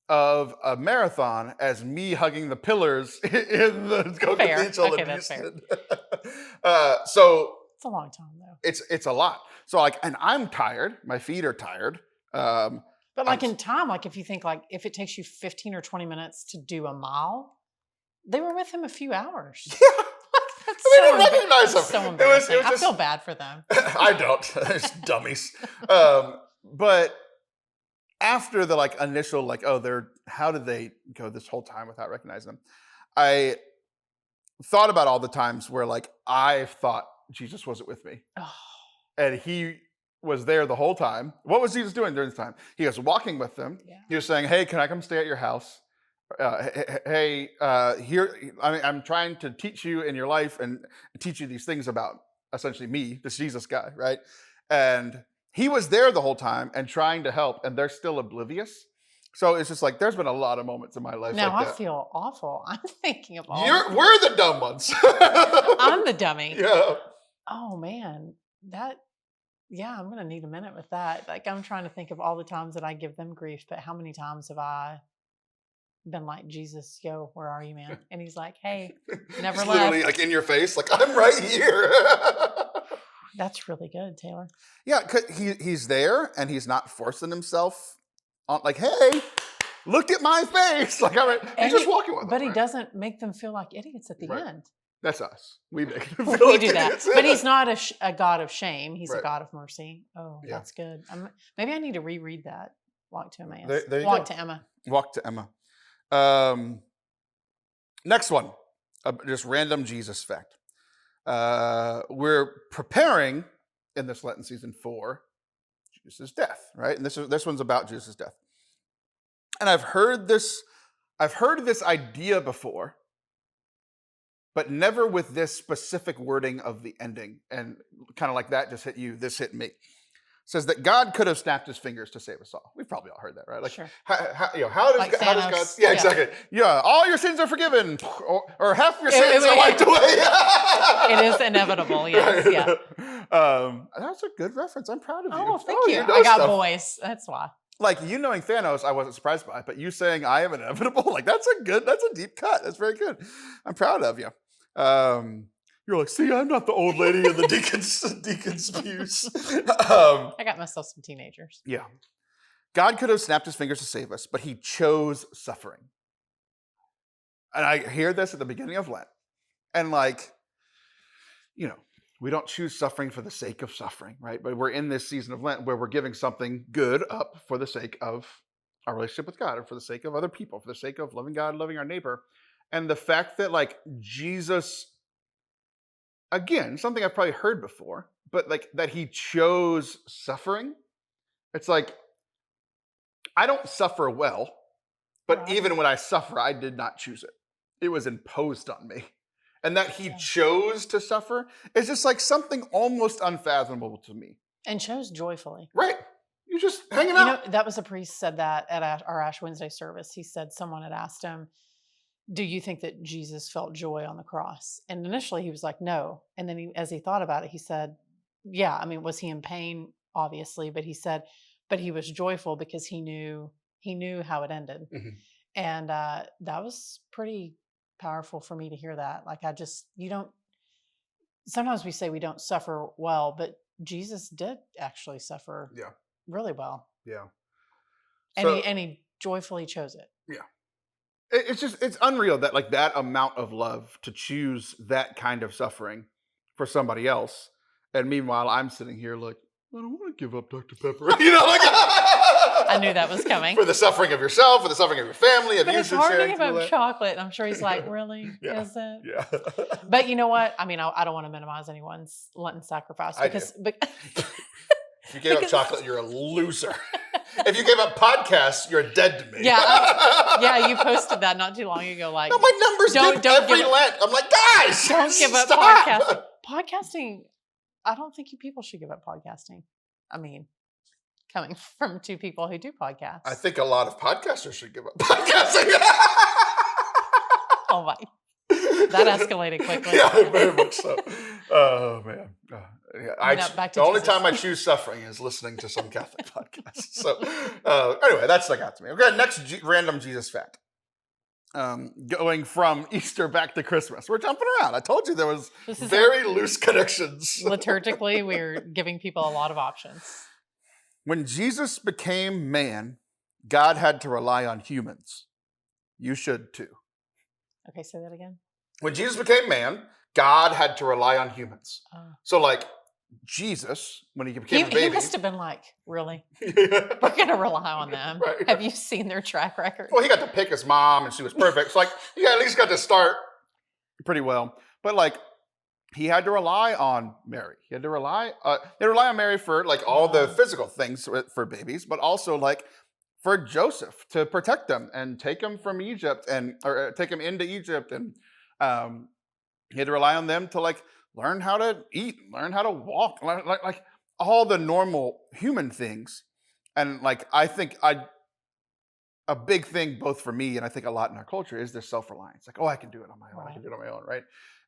of a marathon as me hugging the pillars in the Cathedral of Houston. So it's a long time though. It's a lot. So like, and I'm tired. My feet are tired. But like in time, like if you think like if it takes you 15 or 20 minutes to do a mile, they were with him a few hours. Yeah. They didn't recognize him. So embarrassing. I feel bad for them. I don't. It's dummies. But after the like initial like, how did they go this whole time without recognizing them? I thought about all the times where like I thought Jesus wasn't with me. Oh. And he was there the whole time. What was Jesus doing during this time? He was walking with them. Yeah. He was saying, hey, can I come stay at your house? Here, I'm trying to teach you in your life and teach you these things about essentially me, this Jesus guy, right? And he was there the whole time and trying to help, and they're still oblivious. So it's just like, there's been a lot of moments in my life now like that. I feel awful. I'm thinking of all. We're the dumb ones. I'm the dummy. Yeah. Oh, man. I'm going to need a minute with that. Like, I'm trying to think of all the times that I give them grief, but how many times have I been like, Jesus, yo, where are you, man? And he's like, hey, never left. Literally like in your face, like, I'm right here. That's really good, Taylor. Yeah, 'cause he's there and he's not forcing himself on, like, hey, look at my face. Like, he's just walking with them. But he doesn't make them feel like idiots at the end. That's us. We make him feel like do that. But he's not a God of shame. He's a God of mercy. Oh, yeah. That's good. Maybe I need to reread that. Walk to Emmaus. There you Walk go. to Emma. Walk to Emma. Next one, just random Jesus fact. We're preparing in this Lenten season for Jesus' death, right? And this one's about Jesus' death. And I've heard this idea before, but never with this specific wording of the ending. And kind of like that just hit you, this hit me. It says that God could have snapped his fingers to save us all. We've probably all heard that, right? Like, Sure. how does Like God? Thanos. Yeah, exactly. Yeah, all your sins are forgiven, or half your sins are wiped away. It is inevitable. Yes. Yeah. That's a good reference. I'm proud of you. Oh, thank you. You know I got stuff. voice. That's why. Like, you knowing Thanos, I wasn't surprised by, but you saying I am inevitable, like that's a deep cut. That's very good. I'm proud of you. You're like, see, I'm not the old lady in the deacon's pews. I got myself some teenagers. Yeah. God could have snapped his fingers to save us, but he chose suffering. And I hear this at the beginning of Lent. And like, we don't choose suffering for the sake of suffering, right? But we're in this season of Lent where we're giving something good up for the sake of our relationship with God and for the sake of other people, for the sake of loving God, loving our neighbor. And the fact that like Jesus, again, something I've probably heard before, but like that he chose suffering. It's like, I don't suffer well, but Right. even when I suffer, I did not choose it. It was imposed on me. And that he chose to suffer is just like something almost unfathomable to me. And chose joyfully. Right. You're just hanging out. That was a priest said that at our Ash Wednesday service. He said someone had asked him, do you think that Jesus felt joy on the cross? And initially he was like, no. And then as he thought about it, he said, yeah, I mean, was he in pain? Obviously. But he said, but he was joyful because he knew how it ended. Mm-hmm. And that was pretty powerful for me to hear that. Like, sometimes we say we don't suffer well, but Jesus did actually suffer really well. Yeah. And he joyfully chose it. Yeah. It's unreal that like that amount of love to choose that kind of suffering for somebody else. And meanwhile, I'm sitting here like, I don't want to give up Dr. Pepper. Like I knew that was coming. For the suffering of yourself, for the suffering of your family, but it's hard to give up chocolate. And I'm sure he's like, really? Is it? Yeah. But you know what? I mean, I don't want to minimize anyone's Lenten sacrifice because if you gave up chocolate, you're a loser. If you gave up podcasts, you're dead to me. Yeah, you posted that not too long ago. Like, no, my numbers don't every Lent. I'm like, guys, don't give up podcasting. Podcasting. I don't think you people should give up podcasting. I mean, coming from two people who do podcasts. I think a lot of podcasters should give up podcasting. Oh my. That escalated quickly. Yeah, very much so. Oh, man. The only time I choose suffering is listening to some Catholic podcast. So anyway, that stuck out to me. Okay, next random Jesus fact. Going from Easter back to Christmas. We're jumping around. I told you there was very loose connections. Liturgically, we're giving people a lot of options. When Jesus became man, God had to rely on humans. You should too. Okay, say that again. When Jesus became man, God had to rely on humans. So like Jesus, when he became a baby. He must have been like, really? We're going to rely on them. Right. Have you seen their track record? Well, he got to pick his mom and she was perfect. So like, he at least got to start pretty well. But like, he had to rely on Mary. He had to rely on Mary for like all the physical things for babies, but also like for Joseph to protect them and take him from Egypt or take him into Egypt. And he had to rely on them to like learn how to eat, learn how to walk, like all the normal human things. And like, I think a big thing both for me and I think a lot in our culture is this self-reliance. Like, oh, I can do it on my own. Right. I can do it on my own, right?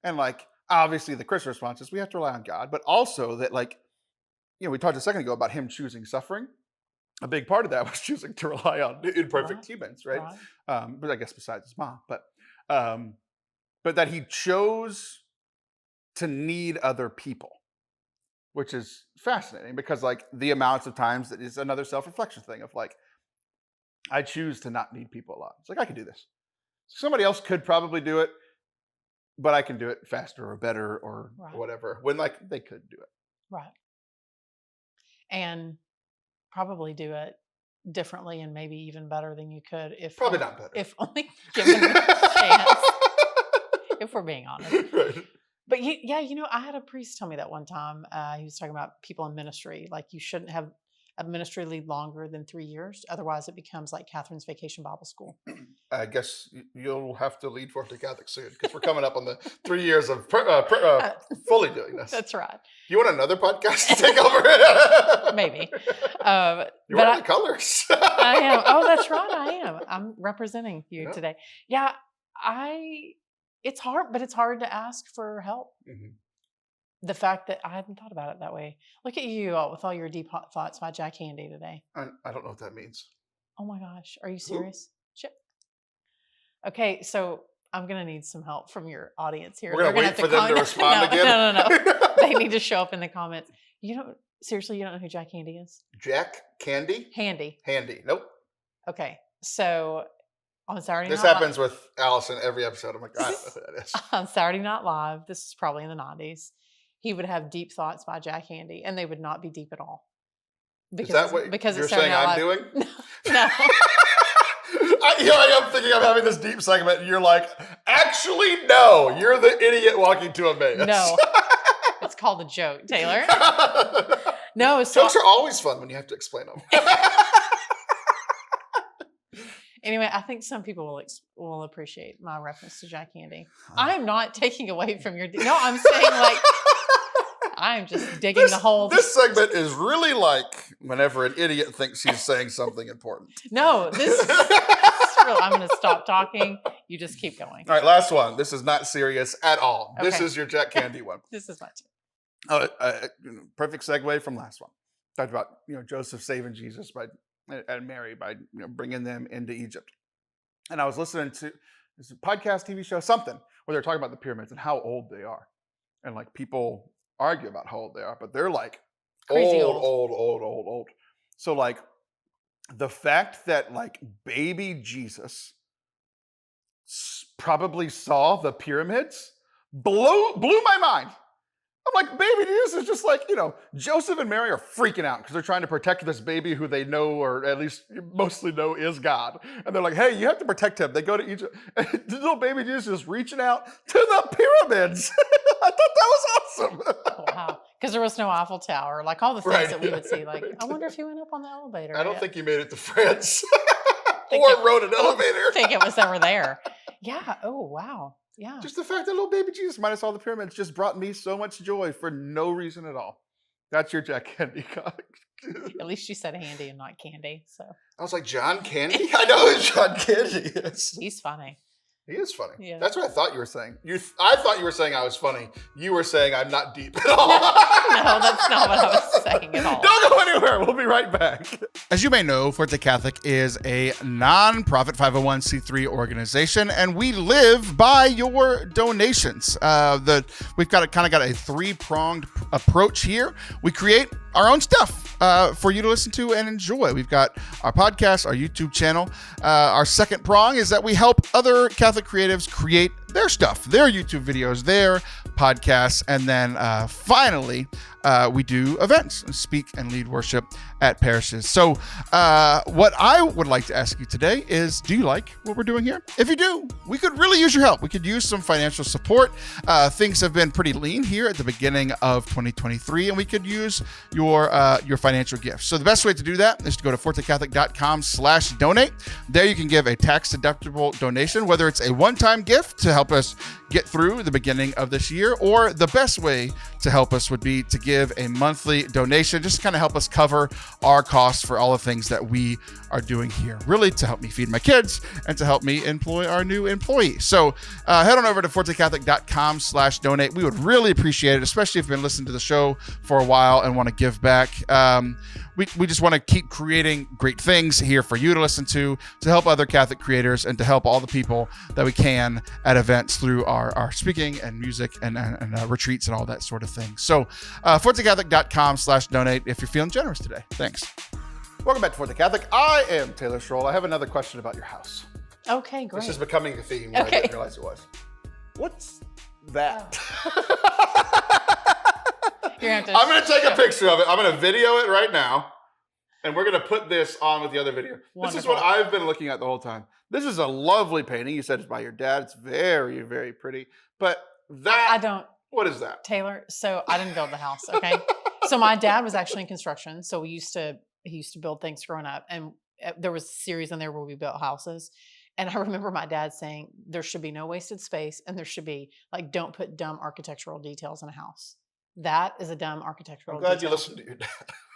And like, obviously the Christian response is we have to rely on God, but also that like, we talked a second ago about him choosing suffering. A big part of that was choosing to rely on imperfect humans, right? But I guess besides his mom, but that he chose to need other people, which is fascinating because like the amounts of times that is another self-reflection thing of like, I choose to not need people a lot. It's like, I can do this. Somebody else could probably do it, but I can do it faster or better or whatever when like they could do it. Right. And probably do it differently and maybe even better than you could if probably not better. If only given a chance. we're being honest. Right. But I had a priest tell me that one time. He was talking about people in ministry. Like, you shouldn't have a ministry lead longer than 3 years. Otherwise, it becomes like Kathryn's Vacation Bible School. I guess you'll have to lead Forte Catholic soon because we're coming up on the 3 years of fully doing this. That's right. You want another podcast to take over? Maybe. You're wearing the colors. I am. Oh, that's right. I am. I'm representing you today. Yeah, it's hard, but it's hard to ask for help. Mm-hmm. The fact that I hadn't thought about it that way. Look at you with all your deep thoughts about Jack Handy today. I don't know what that means. Oh my gosh. Are you serious? Shit. Okay, so I'm going to need some help from your audience here. We're going to wait for them to respond again? No. They need to show up in the comments. Seriously, you don't know who Jack Handy is? Jack Candy? Handy. Nope. Okay, so on Saturday This Night happens with Allison every episode. I'm like, I don't know who that is. On Saturday Night Live, this is probably in the 90s, he would have deep thoughts by Jack Handy, and they would not be deep at all. Is that what you're saying I'm doing? No. Here I am thinking I'm having this deep segment, and you're like, actually, no, you're the idiot walking to Emmaus. No. It's called a joke, Taylor. No, jokes are always fun when you have to explain them. Anyway, I think some people will appreciate my reference to Jack Handy. I'm not taking away from your... No, I'm saying like... I'm just digging the hole. This segment is really like whenever an idiot thinks he's saying something important. No, this is real. I'm going to stop talking. You just keep going. All right, last one. This is not serious at all. Okay. This is your Jack Candy one. This is my tip. Perfect segue from last one. Talked about Joseph saving Jesus and Mary by bringing them into Egypt. And I was listening to this podcast, TV show, something where they're talking about the pyramids and how old they are, and like people argue about how old they are, but they're like crazy old. So like the fact that like baby Jesus probably saw the pyramids blew my mind. I'm like, baby Jesus is just like, Joseph and Mary are freaking out because they're trying to protect this baby who they know, or at least mostly know, is God. And they're like, hey, you have to protect him. They go to Egypt. And the little baby Jesus is reaching out to the pyramids. I thought that was awesome. Oh, wow. Because there was no Eiffel Tower, like all the things that we would see. Like, I wonder if he went up on the elevator. I don't think he made it to France or rode an elevator. I think it was over there. Yeah. Oh, wow. Yeah. Just the fact that little baby Jesus minus all the pyramids just brought me so much joy for no reason at all. That's your Jack Candy comic. At least you said Handy and not Candy. So I was like, John Candy? I know who John Candy is. He's funny. He is funny. Yeah. That's what I thought you were saying. I thought you were saying I was funny. You were saying I'm not deep at all. No, that's not what I was saying at all. Don't go anywhere. We'll be right back. As you may know, Forte Catholic is a non-profit 501c3 organization, and we live by your donations. We've got a three-pronged approach here. We create our own stuff for you to listen to and enjoy. We've got our podcast, our YouTube channel. Our second prong is that we help other Catholic creatives create their stuff, their YouTube videos, their podcasts, and then finally, we do events and speak and lead worship at parishes. So what I would like to ask you today is, do you like what we're doing here? If you do, we could really use your help. We could use some financial support. Things have been pretty lean here at the beginning of 2023, and we could use your financial gifts. So the best way to do that is to go to fortecatholic.com/donate. There you can give a tax-deductible donation, whether it's a one-time gift to help us get through the beginning of this year, or the best way to help us would be to give a monthly donation, just to kind of help us cover our costs for all the things that we are doing here, really to help me feed my kids and to help me employ our new employees. So head on over to fortecatholic.com/donate. We would really appreciate it, especially if you've been listening to the show for a while and want to give back. We just want to keep creating great things here for you to listen to help other Catholic creators, and to help all the people that we can at events through our speaking and music and retreats and all that sort of thing. So fortecatholic.com/donate if you're feeling generous today. Thanks. Welcome back to Forte Catholic. I am Taylor Stroll. I have another question about your house. Okay, great. This is becoming a theme. I didn't realize it was. What's that? I'm going to take a picture of it. I'm going to video it right now. And we're going to put this on with the other video. Wonderful. This is what I've been looking at the whole time. This is a lovely painting. You said it's by your dad. It's very, very pretty. But that... I don't... What is that? Taylor, so I didn't build the house, okay? So my dad was actually in construction. So he used to build things growing up. And there was a series in there where we built houses. And I remember my dad saying there should be no wasted space. And there should be, like, don't put dumb architectural details in a house. That is a dumb architectural detail. I'm glad you listened to your dad.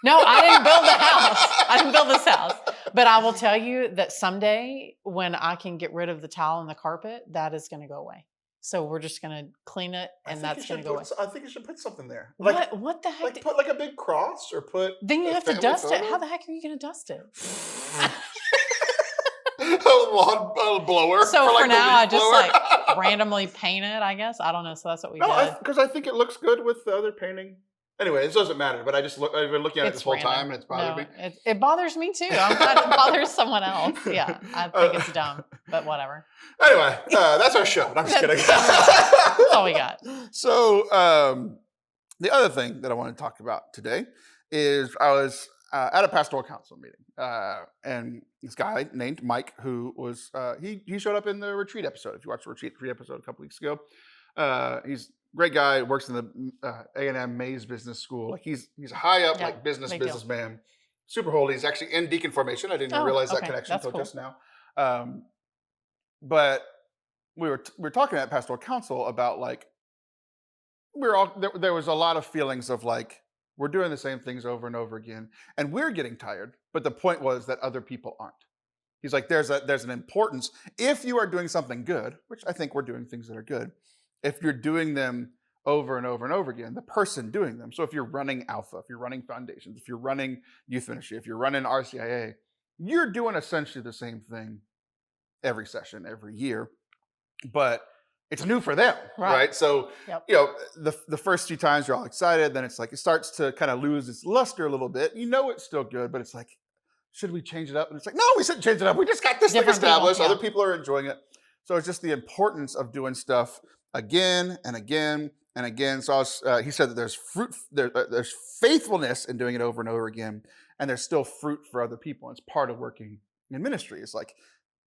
No, I didn't build the house. I didn't build this house. But I will tell you that someday when I can get rid of the tile and the carpet, that is going to go away. So we're just going to clean it, and that's going to go away. I think you should put something there. What the heck? Like put like a big cross, or put... Then you have to dust it. How the heck are you going to dust it? A lawn blower. So for now, I just like randomly paint it, I guess. I don't know. So that's what we did. Because I think it looks good with the other painting. Anyway, it doesn't matter. But I've been looking at it this whole time, and it's bothered me. It bothers me too. I'm glad it bothers someone else. Yeah, I think it's dumb, but whatever. Anyway, that's our show. I'm just kidding. That's all we got. So the other thing that I want to talk about today is I was at a pastoral council meeting, and this guy named Mike, who was he showed up in the retreat episode. If you watched the retreat episode a couple weeks ago, he's a great guy. Works in the A&M Mays Business School. Like he's high up, like businessman, super holy. He's actually in deacon formation. I didn't realize that connection until just now. But we were talking at pastoral council about like there was a lot of feelings of like, we're doing the same things over and over again, and we're getting tired. But the point was that other people aren't. He's like, there's an importance. If you are doing something good, which I think we're doing things that are good, if you're doing them over and over and over again, the person doing them. So if you're running Alpha, if you're running Foundations, if you're running Youth Ministry, if you're running RCIA, you're doing essentially the same thing every session, every year. But it's new for them, right? So, you know, the first few times you're all excited, then it's like it starts to kind of lose its luster a little bit. You know it's still good, but it's like, should we change it up? And it's like, no, we shouldn't change it up. We just got this thing established. Other people are enjoying it. So it's just the importance of doing stuff again and again and again. So he said that there's there's faithfulness in doing it over and over again, and there's still fruit for other people. It's part of working in ministry. It's like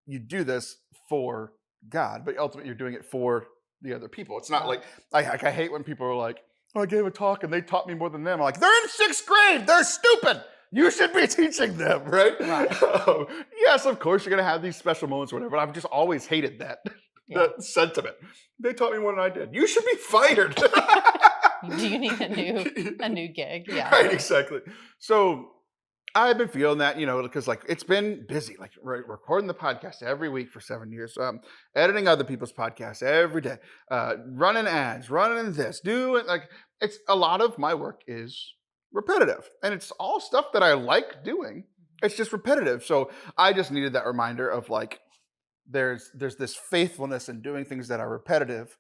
you do this for God, but ultimately you're doing it for the other people. It's not like I hate when people are like, oh, I gave a talk and they taught me more than them. I'm like, they're in 6th grade. They're stupid. You should be teaching them, right? Yes, of course, you're going to have these special moments or whatever, but I've just always hated that sentiment. They taught me more than I did. You should be fired. Do you need a new gig? Yeah. Right, exactly. So I've been feeling that, you know, because like it's been busy, like recording the podcast every week for 7 years, editing other people's podcasts every day, running ads, running this, doing like it's a lot of my work is repetitive, and it's all stuff that I like doing. It's just repetitive. So I just needed that reminder of like there's this faithfulness in doing things that are repetitive,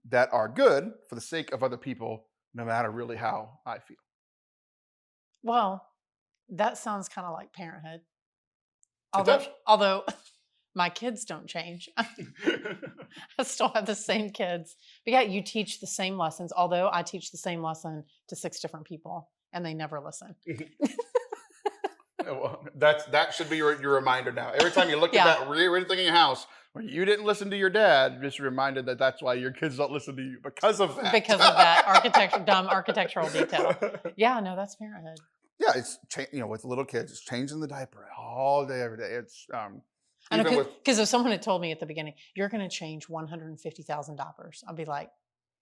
that are good for the sake of other people, no matter really how I feel. Well, that sounds kind of like parenthood. Although my kids don't change. I still have the same kids. But yeah, you teach the same lessons, although I teach the same lesson to 6 different people, and they never listen. Well, that should be your reminder now. Every time you look at that weird thing in your house, when you didn't listen to your dad, just reminded that that's why your kids don't listen to you, because of that. Because of that dumb architectural detail. Yeah, no, that's parenthood. Yeah, it's with little kids, it's changing the diaper all day, every day. It's because if someone had told me at the beginning, you're going to change 150,000 diapers, I'd be like,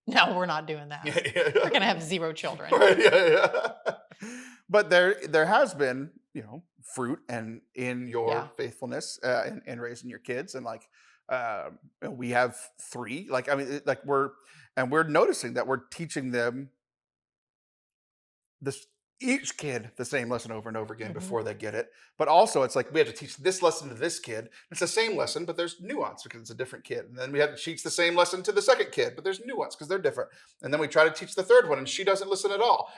no, we're not doing that. We're going to have 0 children. Right, But there has been, fruit and in your faithfulness in raising your kids, and like we have 3. Like I mean, like we're noticing that we're teaching them each kid the same lesson over and over again before they get it. But also it's like we have to teach this lesson to this kid. It's the same lesson, but there's nuance because it's a different kid. And then we have to teach the same lesson to the second kid, but there's nuance because they're different. And then we try to teach the third one and she doesn't listen at all.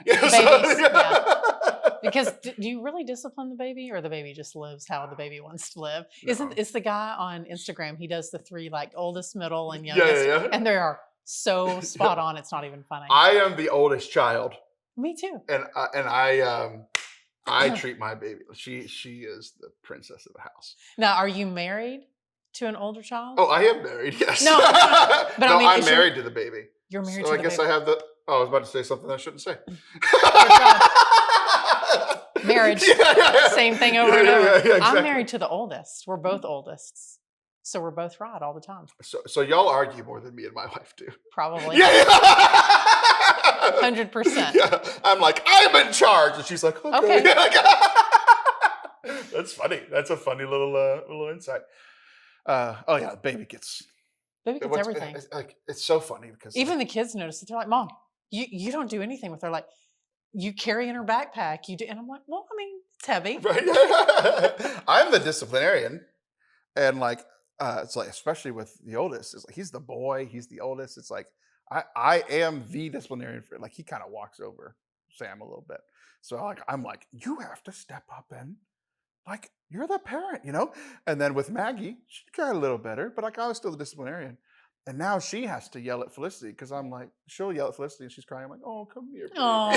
Because do you really discipline the baby, or the baby just lives how the baby wants to live? No. It's the guy on Instagram. He does the 3 like oldest, middle, and youngest. And they are so spot on. It's not even funny. I am the oldest child. Me too. And I I treat my baby. She is the princess of the house. Now, are you married to an older child? Oh, I am married. Yes. No, but no, I mean, I'm married to the baby. You're married so to I the guess baby. I have the. Oh, I was about to say something I shouldn't say. Marriage. Same thing over and over. Exactly. I'm married to the oldest. We're both oldists. So we're both right all the time. So y'all argue more than me and my wife do. Probably. Yeah. 100%. Yeah. I'm like, I'm in charge. And she's like, okay. That's funny. That's a funny little insight. Oh yeah, baby gets everything. It's so funny because even the kids notice it. They're like, Mom, you don't do anything with her. Like, you carry in her backpack. You do. And I'm like, well, I mean, it's heavy. Right. I'm the disciplinarian. And like, it's like, especially with the oldest, it's like, he's the boy, he's the oldest. It's like, I am the disciplinarian for, like, he kind of walks over Sam a little bit. So like, I'm like, you have to step up and like, you're the parent, you know? And then with Maggie, she got a little better, but like, I was still the disciplinarian. And now she has to yell at Felicity because I'm like, she'll yell at Felicity and she's crying. I'm like, oh, come here, baby. Oh,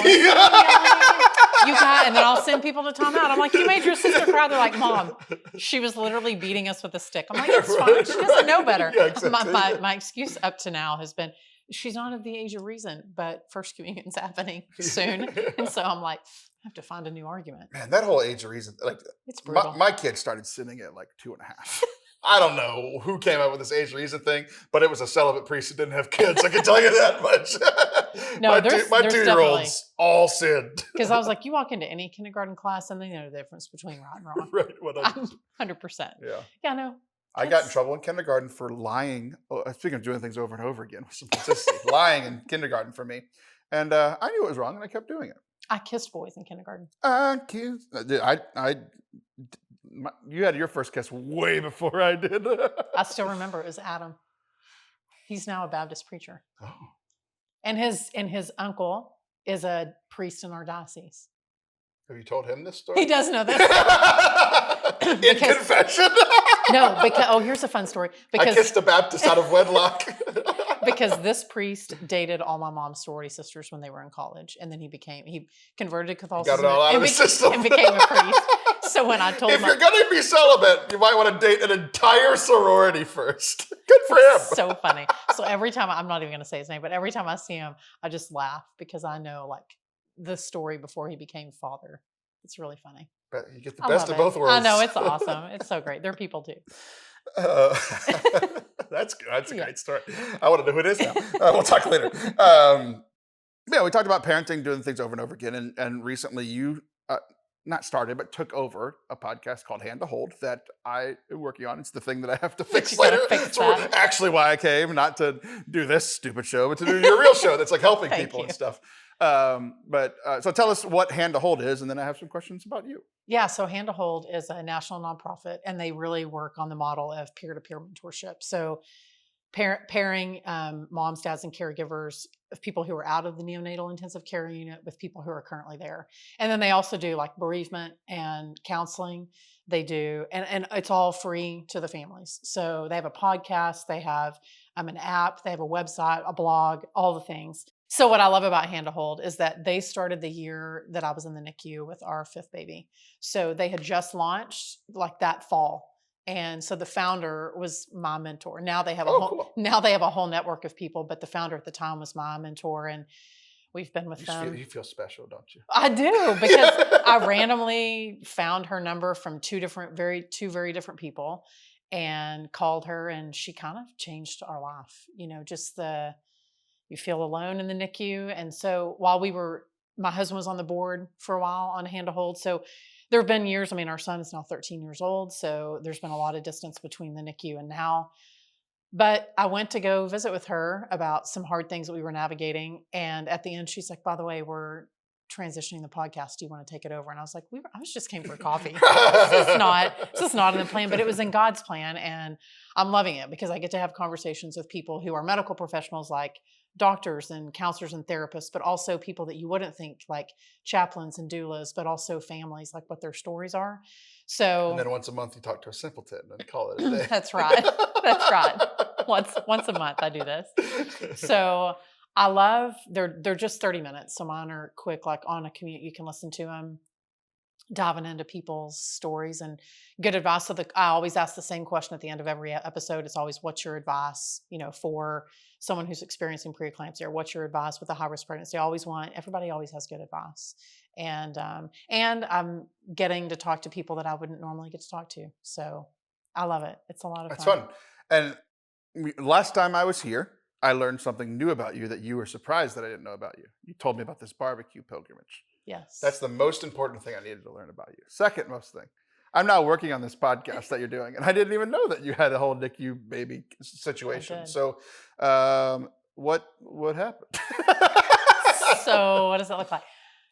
you got, and then I'll send people to time out. I'm like, you made your sister cry. They're like, Mom, she was literally beating us with a stick. I'm like, it's fine. She doesn't know better. Yeah, exactly. My excuse up to now has been, she's not at the age of reason, but First Communion's happening soon. And so I'm like, I have to find a new argument. Man, that whole age of reason, like, it's brutal. My kids started sinning at like 2.5. I don't know who came up with this age of reason thing, but it was a celibate priest who didn't have kids. I can tell you that much. No, my 2-year-olds all sinned. Because I was like, you walk into any kindergarten class and they know the difference between right and wrong. Right, 100%. Yeah, no. I got in trouble in kindergarten for lying. Speaking of doing things over and over again with some consistency, lying in kindergarten for me. And I knew it was wrong and I kept doing it. I kissed boys in kindergarten. You had your first kiss way before I did. I still remember it was Adam. He's now a Baptist preacher. Oh. And his uncle is a priest in our diocese. Have you told him this story? He does know this. In confession? No, because here's a fun story. Because I kissed a Baptist out of wedlock. Because this priest dated all my mom's sorority sisters when they were in college, and then he converted to Catholicism. Got it all out of the system. And became a priest. So when I told him, if you're going to be celibate, you might want to date an entire sorority first. Good for him. So funny. So every time, I'm not even going to say his name, but every time I see him, I just laugh because I know like the story before he became father. It's really funny. But you get the best of both worlds. I know, it's awesome. It's so great. They're people too. That's good. That's a great story. I want to know who it is now. We'll talk later. We talked about parenting, doing things over and over again. And recently you not started, but took over a podcast called Hand to Hold that I am working on. It's the thing that I have to fix later. Actually why I came, not to do this stupid show, but to do your real show that's like helping people and stuff. So tell us what Hand to Hold is, and then I have some questions about you. Yeah, so Hand to Hold is a national nonprofit, and they really work on the model of peer-to-peer mentorship. So pairing moms, dads, and caregivers of people who are out of the neonatal intensive care unit with people who are currently there. And then they also do like bereavement and counseling. They do, and it's all free to the families. So they have a podcast, they have an app, they have a website, a blog, all the things. So what I love about Hand to Hold is that they started the year that I was in the NICU with our 5th baby. So they had just launched like that fall. And so the founder was my mentor. Now they have now they have a whole network of people, but the founder at the time was my mentor, and we've been with them. You feel special, don't you? I do, because I randomly found her number from two very different people and called her, and she kind of changed our life. You know, just you feel alone in the NICU. And so while my husband was on the board for a while on Hand to Hold. So there have been years, our son is now 13 years old. So there's been a lot of distance between the NICU and now. But I went to go visit with her about some hard things that we were navigating. And at the end, she's like, by the way, we're transitioning the podcast. Do you want to take it over? And I was like, I just came for coffee. This is not in the plan, but it was in God's plan. And I'm loving it because I get to have conversations with people who are medical professionals, like doctors and counselors and therapists, but also people that you wouldn't think, like chaplains and doulas, but also families, like what their stories are. So, and then once a month you talk to a simpleton and call it a day. That's right. That's right. Once a month I do this. So I love, they're just 30 minutes. So mine are quick, like on a commute, you can listen to them. diving into people's stories and good advice. So I always ask the same question at the end of every episode. It's always, what's your advice, for someone who's experiencing preeclampsia, or what's your advice with a high risk pregnancy? Everybody always has good advice. And I'm getting to talk to people that I wouldn't normally get to talk to. So I love it. It's a lot of That's fun. fun. And last time I was here, I learned something new about you that you were surprised that I didn't know about you. You told me about this barbecue pilgrimage. Yes. That's the most important thing I needed to learn about you. Second most thing, I'm now working on this podcast that you're doing, and I didn't even know that you had a whole NICU baby situation. So, what happened? So, what does it look like?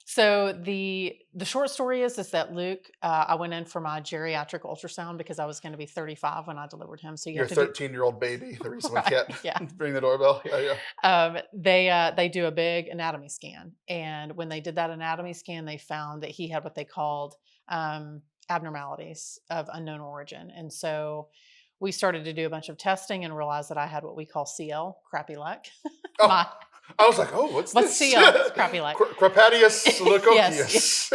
So the short story is that Luke, I went in for my geriatric ultrasound because I was going to be 35 when I delivered him. So your 13-year-old baby, the reason we can't ring the doorbell. They do a big anatomy scan, and when they did that anatomy scan, they found that he had what they called abnormalities of unknown origin, and so we started to do a bunch of testing and realized that I had what we call CL, crappy luck. I was like, what's this? CL? It's crappy luck. Crapatius leucoceus. Yes.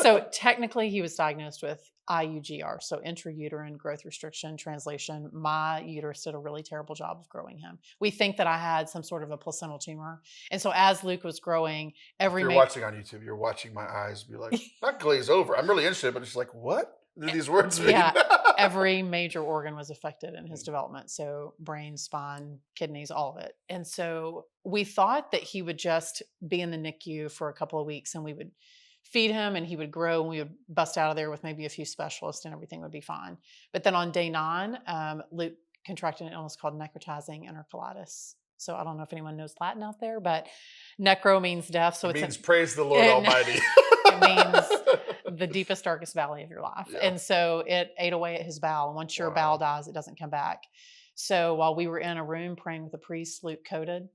So technically he was diagnosed with IUGR, so intrauterine growth restriction. Translation, my uterus did a really terrible job of growing him. We think that I had some sort of a placental tumor. And so as Luke was growing, if you're watching on YouTube, you're watching my eyes be like, not glaze over. I'm really interested, but it's like, what do these words mean? Yeah. Every major organ was affected in his development. So brain, spine, kidneys, all of it. And so we thought that he would just be in the NICU for a couple of weeks and we would feed him and he would grow and we would bust out of there with maybe a few specialists and everything would be fine. But then on day 9, Luke contracted an illness called necrotizing enterocolitis. So I don't know if anyone knows Latin out there, but necro means death. So it means praise the Lord Almighty. It means the deepest, darkest valley of your life. Yeah. And so it ate away at his bowel. And once your bowel dies, it doesn't come back. So while we were in a room praying with a priest, Luke coded,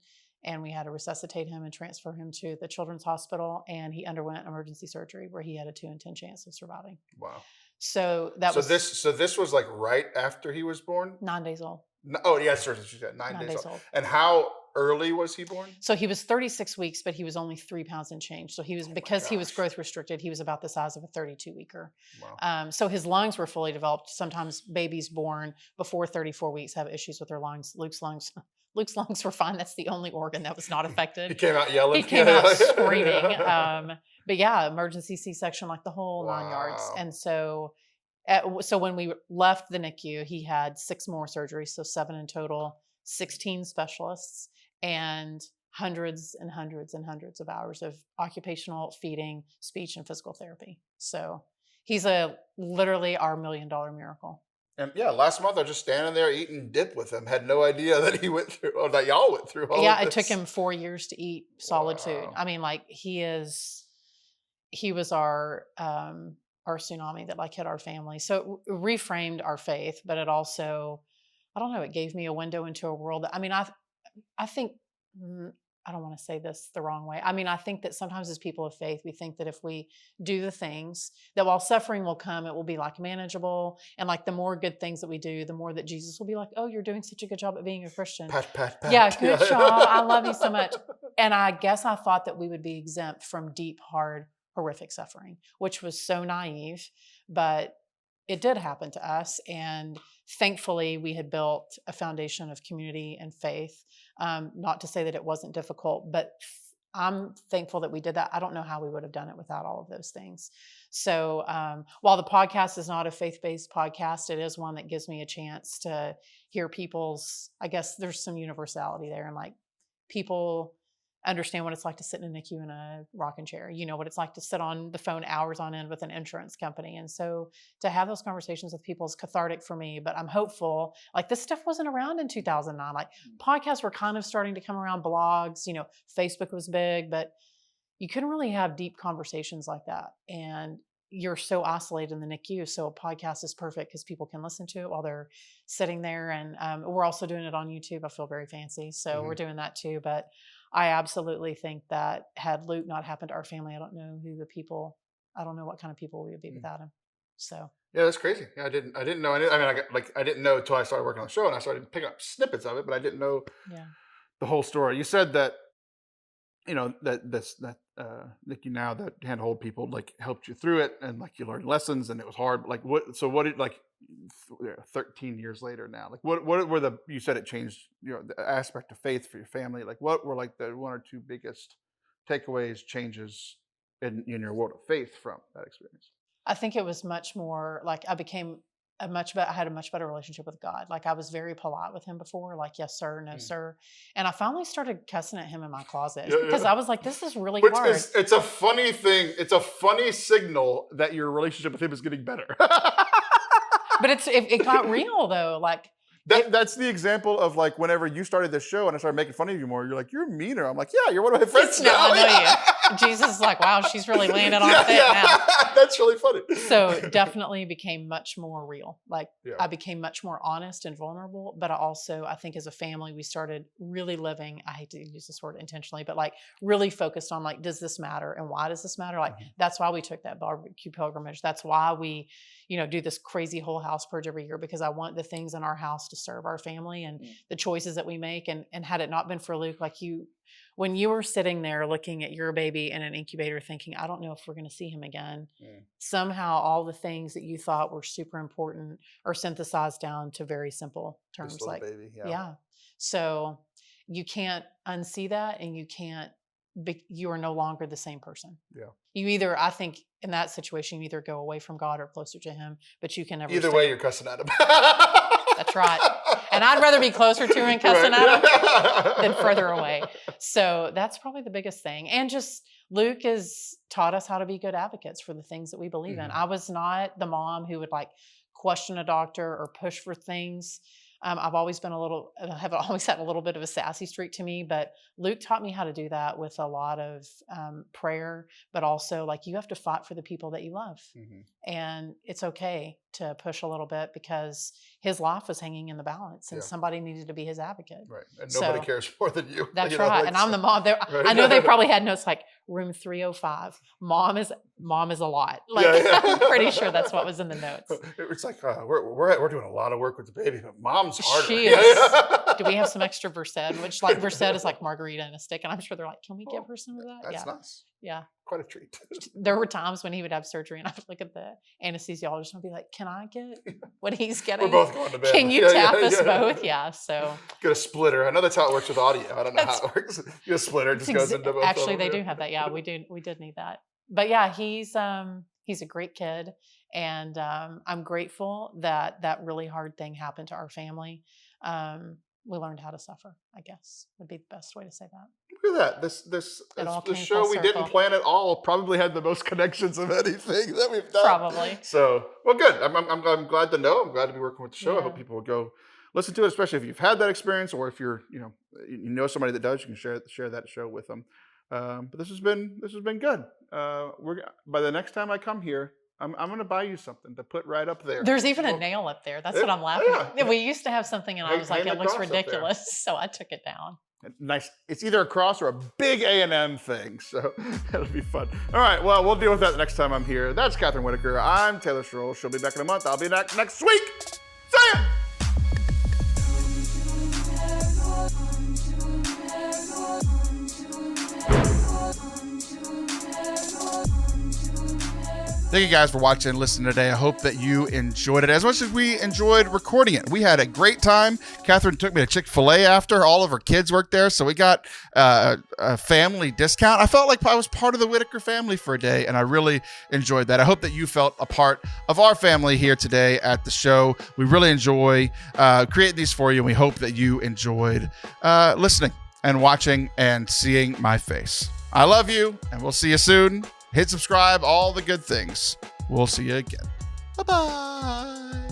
and we had to resuscitate him and transfer him to the Children's Hospital. And he underwent emergency surgery where he had a 2 in 10 chance of surviving. Wow. So this was like right after he was born? 9 days old. Oh, yeah, sorry, she said 9 days old. And how early was he born? So he was 36 weeks, but he was only 3 pounds and change. So he was, because he was growth restricted, he was about the size of a 32-weeker. Wow. So his lungs were fully developed. Sometimes babies born before 34 weeks have issues with their lungs. Luke's lungs were fine. That's the only organ that was not affected. He came out yelling. He came out screaming. But yeah, emergency C-section, like the whole 9 yards. And so when we left the NICU, he had 6 more surgeries, so 7 in total, 16 specialists, and hundreds and hundreds and hundreds of hours of occupational, feeding, speech, and physical therapy. So he's literally our $1 million miracle. And yeah, last month I was just standing there eating dip with him. Had no idea that he went through, or that y'all went through all of this. Yeah, it took him 4 years to eat solid food. I mean, like he was our tsunami that like hit our family. So it reframed our faith, but it also, I don't know, it gave me a window into a world that, I mean, I think, I don't want to say this the wrong way. I mean, I think that sometimes as people of faith, we think that if we do the things, that while suffering will come, it will be like manageable. And like the more good things that we do, the more that Jesus will be like, oh, you're doing such a good job at being a Christian. Pat. Yeah, good job. I love you so much. And I guess I thought that we would be exempt from deep, hard, horrific suffering, which was so naive, but it did happen to us. And thankfully, we had built a foundation of community and faith. Not to say that it wasn't difficult, but I'm thankful that we did that. I don't know how we would have done it without all of those things. So while the podcast is not a faith-based podcast, it is one that gives me a chance to hear people's, I guess there's some universality there, and like people understand what it's like to sit in a NICU in a rocking chair, what it's like to sit on the phone hours on end with an insurance company. And so to have those conversations with people is cathartic for me, but I'm hopeful. Like this stuff wasn't around in 2009. Like podcasts were kind of starting to come around, blogs, Facebook was big, but you couldn't really have deep conversations like that. And you're so isolated in the NICU. So a podcast is perfect because people can listen to it while they're sitting there. And we're also doing it on YouTube. I feel very fancy. So we're doing that too. But I absolutely think that had Luke not happened to our family, I don't know what kind of people we would be without him. So yeah, that's crazy. Yeah, I didn't know any. I mean, I didn't know until I started working on the show, and I started picking up snippets of it, but I didn't know the whole story. You said that that Nikki now that handhold people like helped you through it and like you learned lessons and it was hard. Like what did like 13 years later now, like what were you said it changed, the aspect of faith for your family. Like what were like the one or two biggest takeaways, changes in your world of faith from that experience? I think it was much more like I had a much better relationship with God. Like I was very polite with him before, like, yes, sir, no, sir. And I finally started cussing at him in my closet because I was like, this is really hard. It's a funny thing. It's a funny signal that your relationship with him is getting better. But it got real though. Like that's the example of like whenever you started this show and I started making fun of you more, you're like, you're meaner. I'm like, yeah, you're one of my friends now. I know you. Jesus is like, wow, she's really landing on it now. That's really funny. So definitely became much more real. Like I became much more honest and vulnerable, but I think as a family, we started really living, I hate to use this word intentionally, but like really focused on like, does this matter? And why does this matter? Like, that's why we took that barbecue pilgrimage. That's why we, do this crazy whole house purge every year, because I want the things in our house to serve our family and the choices that we make. And had it not been for Luke, like when you were sitting there looking at your baby in an incubator thinking, I don't know if we're going to see him again, somehow all the things that you thought were super important are synthesized down to very simple terms. Like, baby, So you can't unsee that, and you are no longer the same person. Yeah. You either, I think in that situation, you either go away from God or closer to him, but you can never. Either way, you're cussing at him. That's right. And I'd rather be closer to him and cussing at him than further away. So that's probably the biggest thing. And just Luke has taught us how to be good advocates for the things that we believe in. I was not the mom who would like question a doctor or push for things. I've always had a little bit of a sassy streak to me, but Luke taught me how to do that with a lot of prayer, but also like you have to fight for the people that you love. And it's okay to push a little bit because his life was hanging in the balance and somebody needed to be his advocate. Right. And nobody cares more than you. That's right. And I'm the mom. Right. I know they probably had notes like room 305. Mom is a lot. Like I'm pretty sure that's what was in the notes. It's like we're doing a lot of work with the baby, but mom's harder. She is. Do we have some extra Versed? Which like Versed is like margarita in a stick, and I'm sure they're like, can we give her some of that? That's nice. Yeah. Quite a treat. There were times when he would have surgery and I would look at the anesthesiologist and be like, can I get what he's getting? We're both going to bed. Can you tap us both? Yeah. So get a splitter. I know that's how it works with audio. I don't know how it works. Get a splitter, it just goes into both. Actually, they do have that. Yeah, we did need that. But yeah, he's a great kid. And I'm grateful that really hard thing happened to our family. We learned how to suffer, I guess, would be the best way to say that. Look at that. This show we didn't plan at all probably had the most connections of anything that we've done. Probably. So, well, good. I'm glad to know. I'm glad to be working with the show. Yeah. I hope people will go listen to it, especially if you've had that experience or if you're, you know somebody that does, you can share that show with them. But this has been good. By the next time I come here, I'm going to buy you something to put right up there. There's even a nail up there. That's what I'm laughing at. We used to have something and I was like, it looks ridiculous. So I took it down. Nice. It's either a cross or a big A&M thing. So that'll be fun. All right. Well, we'll deal with that the next time I'm here. That's Kathryn Whitaker. I'm Taylor Stroll. She'll be back in a month. I'll be back next week. See ya. Thank you guys for watching and listening today. I hope that you enjoyed it as much as we enjoyed recording it. We had a great time. Kathryn took me to Chick-fil-A after. All of her kids worked there, so we got a family discount. I felt like I was part of the Whitaker family for a day, and I really enjoyed that. I hope that you felt a part of our family here today at the show. We really enjoy creating these for you, and we hope that you enjoyed listening and watching and seeing my face. I love you, and we'll see you soon. Hit subscribe, all the good things. We'll see you again. Bye-bye.